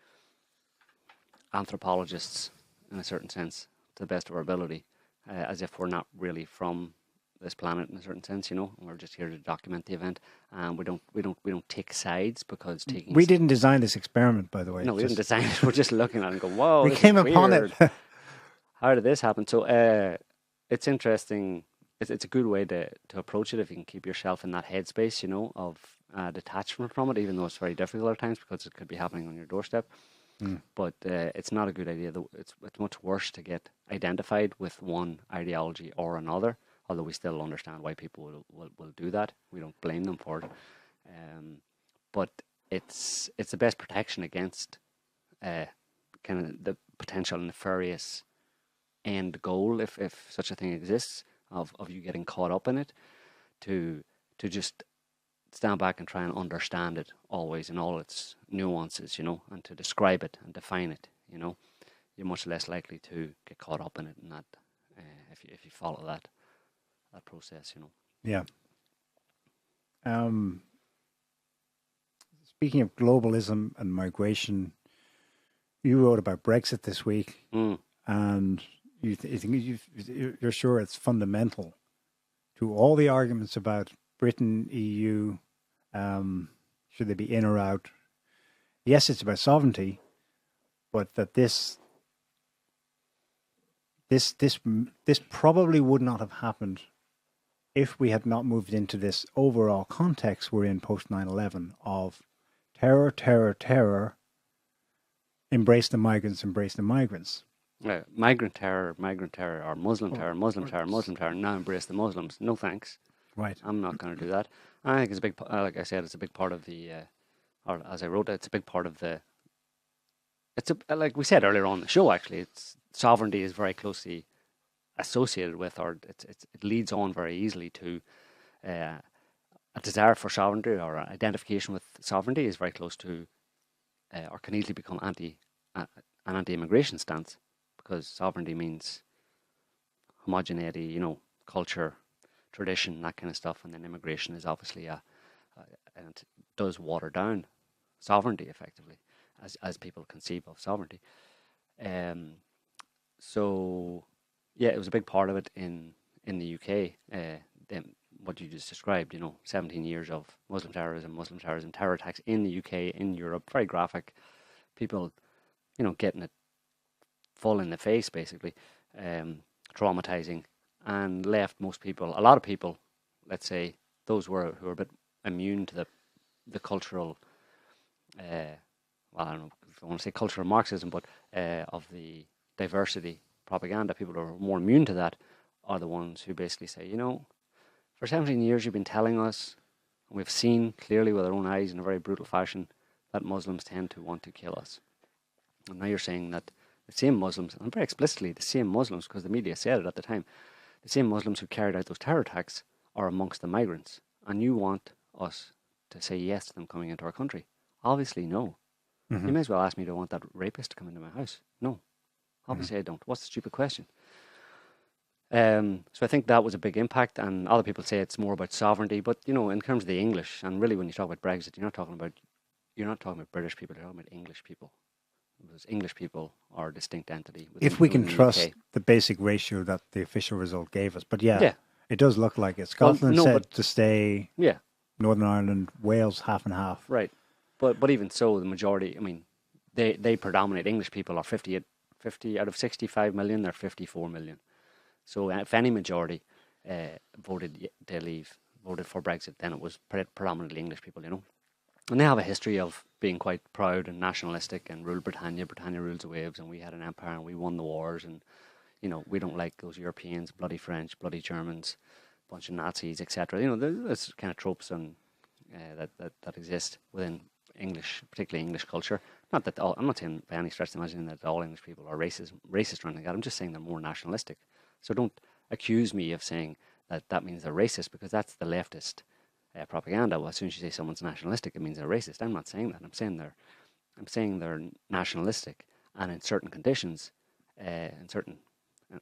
anthropologists in a certain sense, to the best of our ability, as if we're not really from this planet in a certain sense, you know. We're just here to document the event, and we don't take sides, because taking We didn't design this experiment, by the way. no, we didn't design it. We're just looking at it and going, "Whoa, We this came is upon weird. it. How did this happen?" So it's interesting. It's a good way to approach it if you can keep yourself in that headspace, you know, of detachment from it, even though it's very difficult at times because it could be happening on your doorstep. But it's not a good idea. It's much worse to get identified with one ideology or another, although we still understand why people will do that. We don't blame them for it. But it's the best protection against kind of the potential nefarious end goal, if such a thing exists, of you getting caught up in it, to just stand back and try and understand it always in all its nuances, you know, and to describe it and define it, you know. You're much less likely to get caught up in it and that if you follow that process, you know. Yeah. Speaking of globalism and migration, you wrote about Brexit this week, and you're sure it's fundamental to all the arguments about Britain, EU, should they be in or out? Yes, it's about sovereignty, but that this probably would not have happened if we had not moved into this overall context we're in post 9/11 of terror, terror, terror, embrace the migrants, embrace the migrants. Migrant terror, or Muslim terror, Muslim terror. Now embrace the Muslims. No thanks. Right. I'm not going to do that. I think it's a big, like I said, it's a big part of the, or as I wrote, it's a big part of the. It's like we said earlier on the show. Actually, it's sovereignty is very closely associated with, or it leads on very easily to a desire for sovereignty, or identification with sovereignty is very close to, or can easily become an anti-immigration stance, because sovereignty means homogeneity, you know, culture, tradition, that kind of stuff, and then immigration is obviously and it does water down sovereignty effectively, as people conceive of sovereignty. So yeah, it was a big part of it in the UK. What you just described, you know, 17 years of Muslim terrorism, terror attacks in the UK, in Europe, very graphic. People, you know, getting it full in the face, basically, traumatizing, and left a lot of people, let's say, those who are a bit immune to the cultural, well, I don't know if I want to say cultural Marxism, but of the diversity propaganda, people who are more immune to that are the ones who basically say, you know, for 17 years you've been telling us, and we've seen clearly with our own eyes in a very brutal fashion, that Muslims tend to want to kill us. And now you're saying that the same Muslims, and very explicitly the same Muslims, because the media said it at the time, the same Muslims who carried out those terror attacks are amongst the migrants, and you want us to say yes to them coming into our country? Obviously, no. You may as well ask me, do I want that rapist to come into my house? No. Obviously, I don't. What's the stupid question? So I think that was a big impact, and other people say it's more about sovereignty, but, you know, in terms of the English, and really when you talk about Brexit, you're not talking about British people, you're talking about English people. Because English people are a distinct entity. If we can trust the basic ratio that the official result gave us. But yeah. It does look like it. Scotland said to stay. Yeah. Northern Ireland, Wales, half and half. Right. But even so, the majority, I mean, they predominate. English people are 50 out of 65 million, they're 54 million. So if any majority voted for Brexit, then it was predominantly English people, you know. And they have a history of being quite proud and nationalistic and rule Britannia. Britannia rules the waves, and we had an empire and we won the wars. And, you know, we don't like those Europeans, bloody French, bloody Germans, bunch of Nazis, etc. You know, there's kind of tropes and that exist within English, particularly English culture. Not that I'm not saying by any stretch of imagining that all English people are racist or anything like that. I'm just saying they're more nationalistic. So don't accuse me of saying that means they're racist, because that's the leftist propaganda. Well, as soon as you say someone's nationalistic, it means they're racist. I'm not saying that. I'm saying they're nationalistic, and in certain conditions,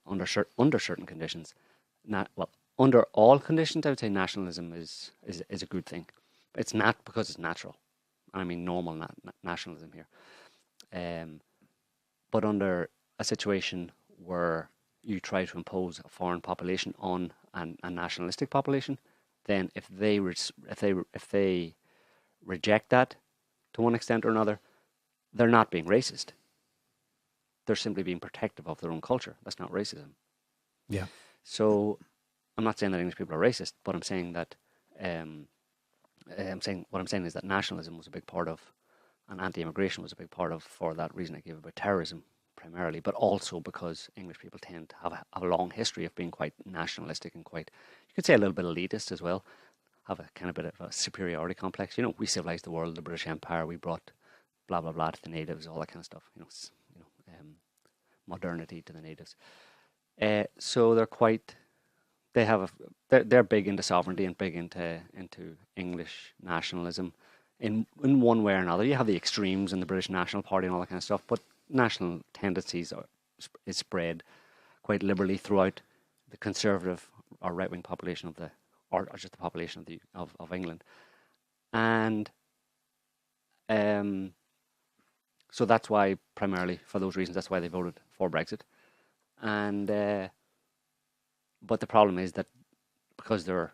under certain conditions, under all conditions, I would say nationalism is a good thing. It's not because it's natural. I mean normal nationalism here. But under a situation where you try to impose a foreign population on a nationalistic population, then if they reject that to one extent or another, they're not being racist. They're simply being protective of their own culture. That's not racism. Yeah. So I'm not saying that English people are racist, but I'm saying that what I'm saying is that nationalism was a big part of, and anti-immigration was a big part of, for that reason I gave about terrorism primarily, but also because English people tend to have a long history of being quite nationalistic and quite, you could say, a little bit elitist as well, have a kind of bit of a superiority complex. You know, we civilized the world, the British Empire, we brought blah blah blah to the natives, all that kind of stuff. Modernity to the natives. So they're big into sovereignty and big into English nationalism in one way or another. You have the extremes in the British National Party and all that kind of stuff, but national tendencies is spread quite liberally throughout the conservative or right wing population or just the population of England, and so that's why, primarily for those reasons, that's why they voted for Brexit. And but the problem is that because they're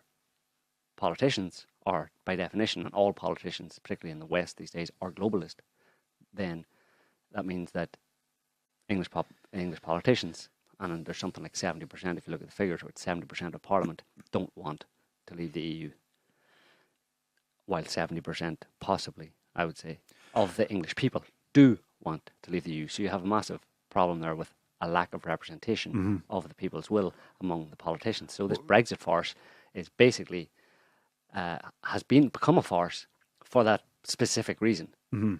politicians, or by definition, and all politicians, particularly in the West these days, are globalist, then that means that English politicians, and there's something like 70%, if you look at the figures, where it's 70% of Parliament don't want to leave the EU, while 70% possibly, I would say, of the English people do want to leave the EU. So you have a massive problem there with a lack of representation of the people's will among the politicians. So this Brexit farce is basically has become a farce for that specific reason,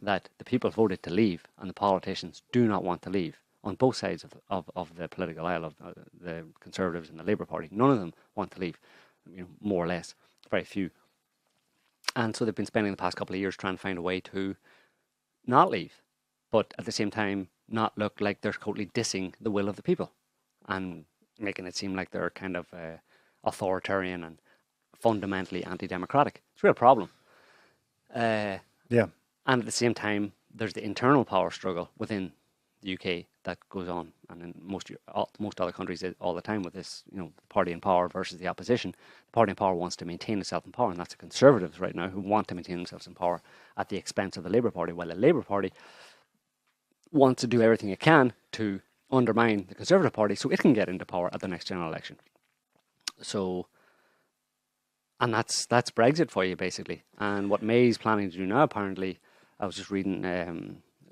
that the people voted to leave and the politicians do not want to leave on both sides of the political aisle, of the Conservatives and the Labour Party. None of them want to leave, more or less, very few. And so they've been spending the past couple of years trying to find a way to not leave, but at the same time not look like they're totally dissing the will of the people and making it seem like they're kind of authoritarian and fundamentally anti-democratic. It's a real problem. And at the same time, there's the internal power struggle within the UK that goes on, and in most other countries all the time, with this, the party in power versus the opposition. The party in power wants to maintain itself in power, and that's the Conservatives right now who want to maintain themselves in power at the expense of the Labour Party, while the Labour Party wants to do everything it can to undermine the Conservative Party so it can get into power at the next general election. So, and that's Brexit for you, basically. And what May's planning to do now, apparently, I was just reading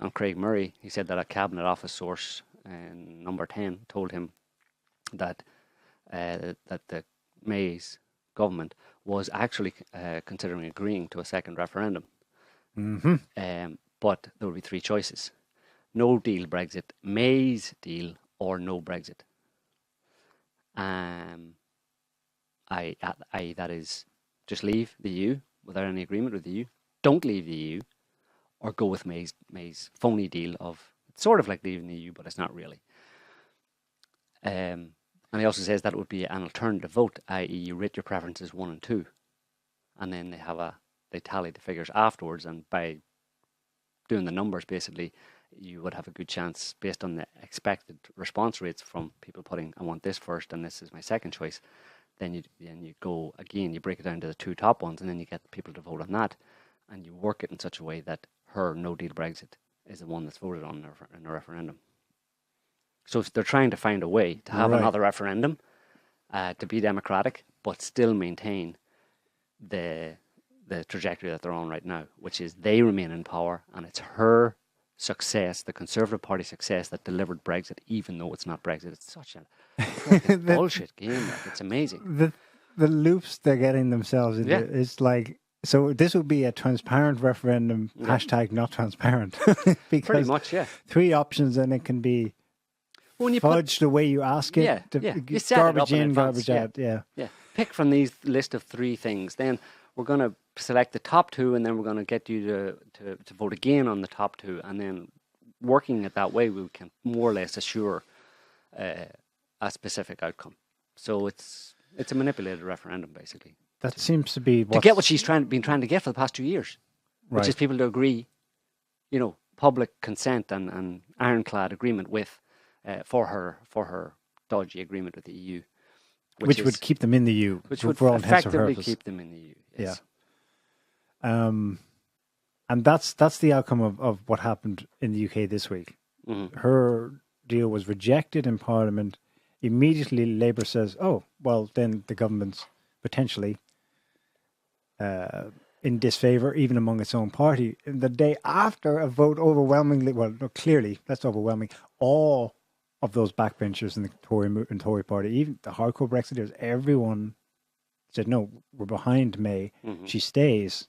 on Craig Murray, he said that a Cabinet Office source, number 10, told him that the May's government was actually considering agreeing to a second referendum. But there would be three choices: no deal Brexit, May's deal, or no Brexit. That is, just leave the EU without any agreement with the EU, don't leave the EU, or go with May's phony deal of, it's sort of like leaving the EU, but it's not really. And he also says that it would be an alternative vote, i.e. you rate your preferences 1 and 2, and then they tally the figures afterwards, and by doing the numbers, basically, you would have a good chance, based on the expected response rates from people putting, I want this first and this is my second choice. Then you go again, you break it down to the two top ones, and then you get people to vote on that, and you work it in such a way that her no deal Brexit is the one that's voted on in a referendum. So they're trying to find a way to have another referendum to be democratic, but still maintain the trajectory that they're on right now, which is they remain in power, and it's her success, the Conservative Party success, that delivered Brexit, even though it's not Brexit. It's such a bullshit game. It's amazing. The loops they're getting themselves into. It's like, so this would be a transparent referendum, hashtag not transparent. Because pretty much, three options, and it can be fudged the way you ask it. You set garbage it up in, garbage out. Pick from these list of three things. Then we're going to select the top two, and then we're going to get you to vote again on the top two, and then working it that way, we can more or less assure a specific outcome. So it's a manipulated referendum, basically. That seems to be to get what she's been trying to get for the past 2 years, which is people to agree, public consent and ironclad agreement with for her dodgy agreement with the EU, which would keep them in the EU, which would for all effectively keep them in the EU. Yes. Yeah. And that's the outcome of what happened in the UK this week. Mm-hmm. Her deal was rejected in Parliament. Immediately, Labour says, "Oh, well, then the government's potentially in disfavour, even among its own party." And the day after a vote overwhelmingly, well, no, clearly, that's overwhelming, all of those backbenchers in the Tory party, even the hardcore Brexiteers, everyone said, "No, we're behind May. Mm-hmm. She stays."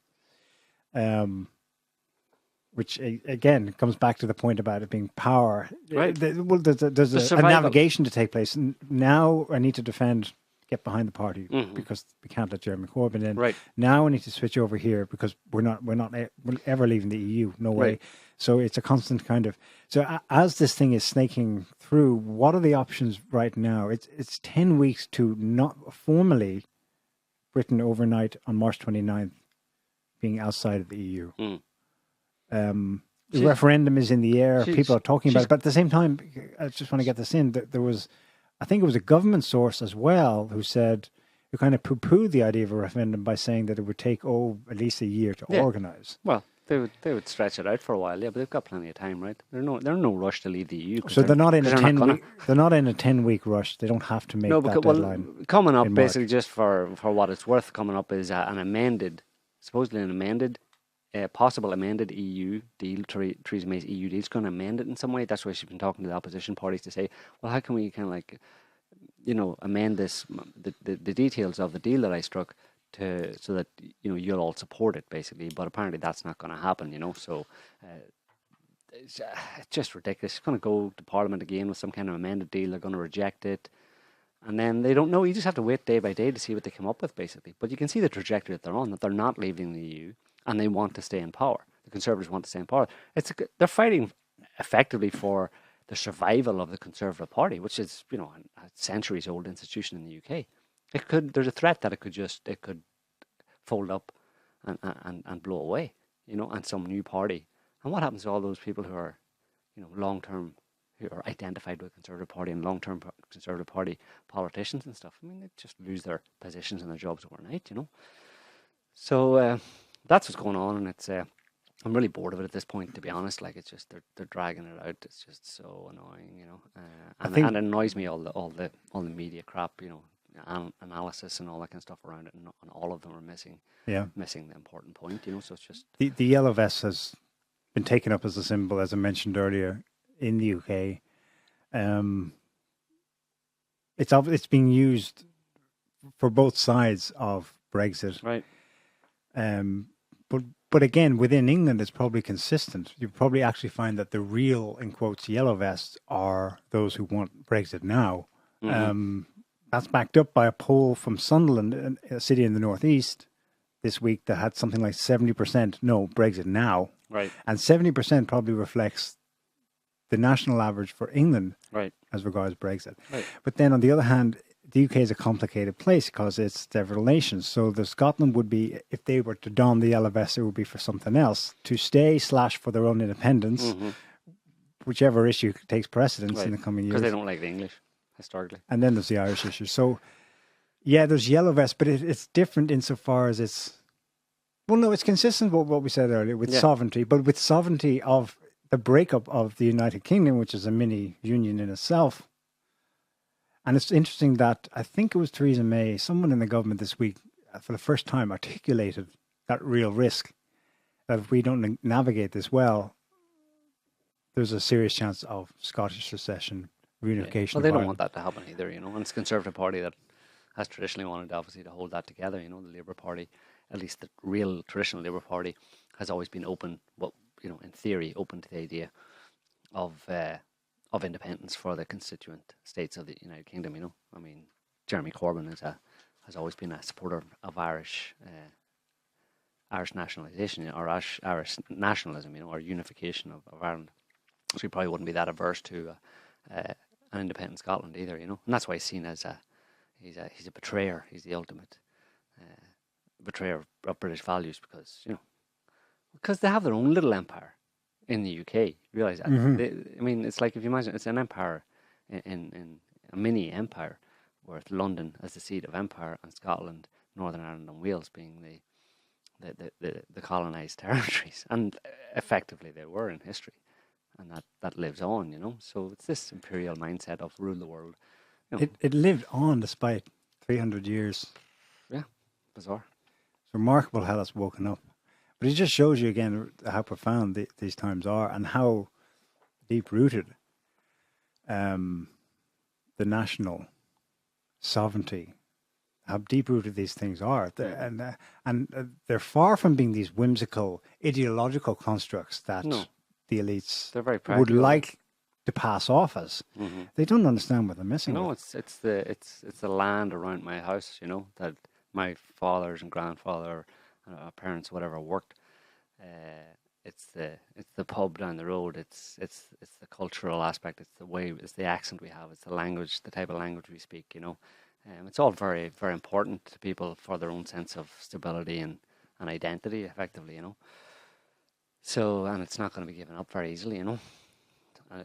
Which again comes back to the point about it being power. Right. There's a navigation to take place. Now I need to get behind the party because we can't let Jeremy Corbyn in. Right. Now we need to switch over here because we're not ever leaving the EU. No way. Right. So it's a constant kind of. So as this thing is snaking through, what are the options right now? It's 10 weeks to not formally Britain overnight on March 29th being outside of the EU. The referendum is in the air. People are talking about it. But at the same time, I just want to get this in. There was, I think it was a government source as well who kind of poo-pooed the idea of a referendum by saying that it would take, at least a year to organise. Well, they would stretch it out for a while, yeah, but they've got plenty of time, right? They're in no rush to leave the EU. So they're not in a 10-week ruch. They don't have to make that deadline. Well, coming up, basically, just for what it's worth, coming up is supposedly an amended, possible amended EU deal. Theresa May's EU deal is going to amend it in some way. That's why she's been talking to the opposition parties to say, well, how can we kind of amend this, the details of the deal that I struck so that you'll all support it, basically. But apparently that's not going to happen. So it's just ridiculous. It's going to go to Parliament again with some kind of amended deal. They're going to reject it. And then they don't know. You just have to wait day by day to see what they come up with, basically. But you can see the trajectory that they're on, that they're not leaving the EU and they want to stay in power. The Conservatives want to stay in power. They're fighting effectively for the survival of the Conservative Party, which is, a centuries-old institution in the UK. There's a threat that it could fold up and blow away, and some new party. And what happens to all those people who are, long-term, who are identified with the Conservative Party and long-term Conservative Party politicians and stuff? I mean, they just lose their positions and their jobs overnight, So that's what's going on, and it's I'm really bored of it at this point, to be honest. Like, it's just they're dragging it out. It's just so annoying, and it annoys me all the media crap, analysis and all that kind of stuff around it, and all of them are missing the important point, So it's just the yellow vest has been taken up as a symbol, as I mentioned earlier, in the UK. It's being used for both sides of Brexit, right? But again, within England, it's probably consistent. You probably actually find that the real, in quotes, yellow vests are those who want Brexit now. Mm-hmm. That's backed up by a poll from Sunderland, a city in the northeast, this week that had something like 70% no Brexit now. Right. And 70% probably reflects the national average for England, right, as regards Brexit. Right. But then on the other hand, the UK is a complicated place because it's several nations. So the Scotland would be, if they were to don the yellow vest, it would be for something else. To stay / for their own independence, whichever issue takes precedence in the coming years. Because they don't like the English, historically. And then there's the Irish issue. So, yeah, there's yellow vest, but it's different insofar as it's... Well, no, it's consistent with what we said earlier with sovereignty, but with sovereignty of the breakup of the United Kingdom, which is a mini union in itself. And it's interesting that I think it was Theresa May, someone in the government this week, for the first time articulated that real risk that if we don't navigate this well, there's a serious chance of Scottish secession, reunification. Well, they don't want that to happen either, And it's the Conservative Party that has traditionally wanted, obviously, to hold that together. The Labour Party, at least the real traditional Labour Party, has always been open, in theory, open to the idea of independence for the constituent states of the United Kingdom. I mean, Jeremy Corbyn has always been a supporter of Irish Irish nationalisation or Irish nationalism, or unification of Ireland. So he probably wouldn't be that averse to an independent Scotland either, and that's why he's seen as he's a betrayer. He's the ultimate betrayer of British values because they have their own little empire in the UK. You realise that? It's like, if you imagine, it's an empire in a mini empire, with London as the seat of empire and Scotland, Northern Ireland and Wales being the colonised territories, and effectively they were in history, and that lives on, So it's this imperial mindset of rule the world. It lived on despite 300 years. Yeah, bizarre. It's remarkable how that's woken up. But it just shows you again how profound these times are, and how deep-rooted the national sovereignty, how deep-rooted these things are. And they're far from being these whimsical, ideological constructs that the elites they're very would like to pass off as. They don't understand what they're missing. No, it's the land around my house, that my fathers and grandfather, parents, whatever, worked. It's the pub down the road. It's the cultural aspect. It's the way. It's the accent we have. It's the language, the type of language we speak. It's all very, very important to people for their own sense of stability and identity, effectively. So, and it's not going to be given up very easily.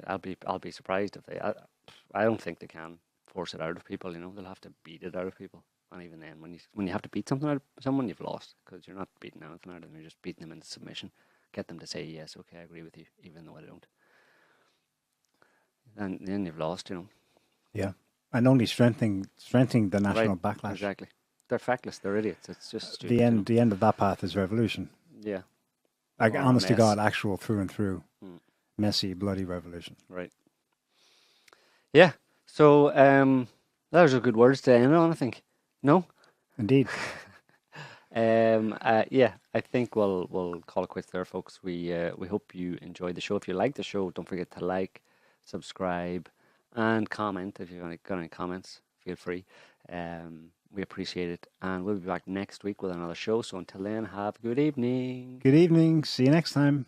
I'll be surprised if they. I don't think they can force it out of people. They'll have to beat it out of people. And even then, when you have to beat something out of someone, you've lost, because you're not beating anything out of them. You're just beating them into submission. Get them to say, yes, okay, I agree with you, even though I don't. And then you've lost, Yeah, and only strengthening the national backlash. Exactly. They're feckless. They're idiots. It's just stupid, the end of that path is revolution. Yeah. Like, honest to God, actual through and through, messy, bloody revolution. Right. Yeah. So those are good words to end on, I think. No? Indeed. Yeah, I think we'll call it quits there, folks. We hope you enjoyed the show. If you like the show, don't forget to like, subscribe, and comment. If you've got any comments, feel free. We appreciate it. And we'll be back next week with another show. So until then, have a good evening. Good evening. See you next time.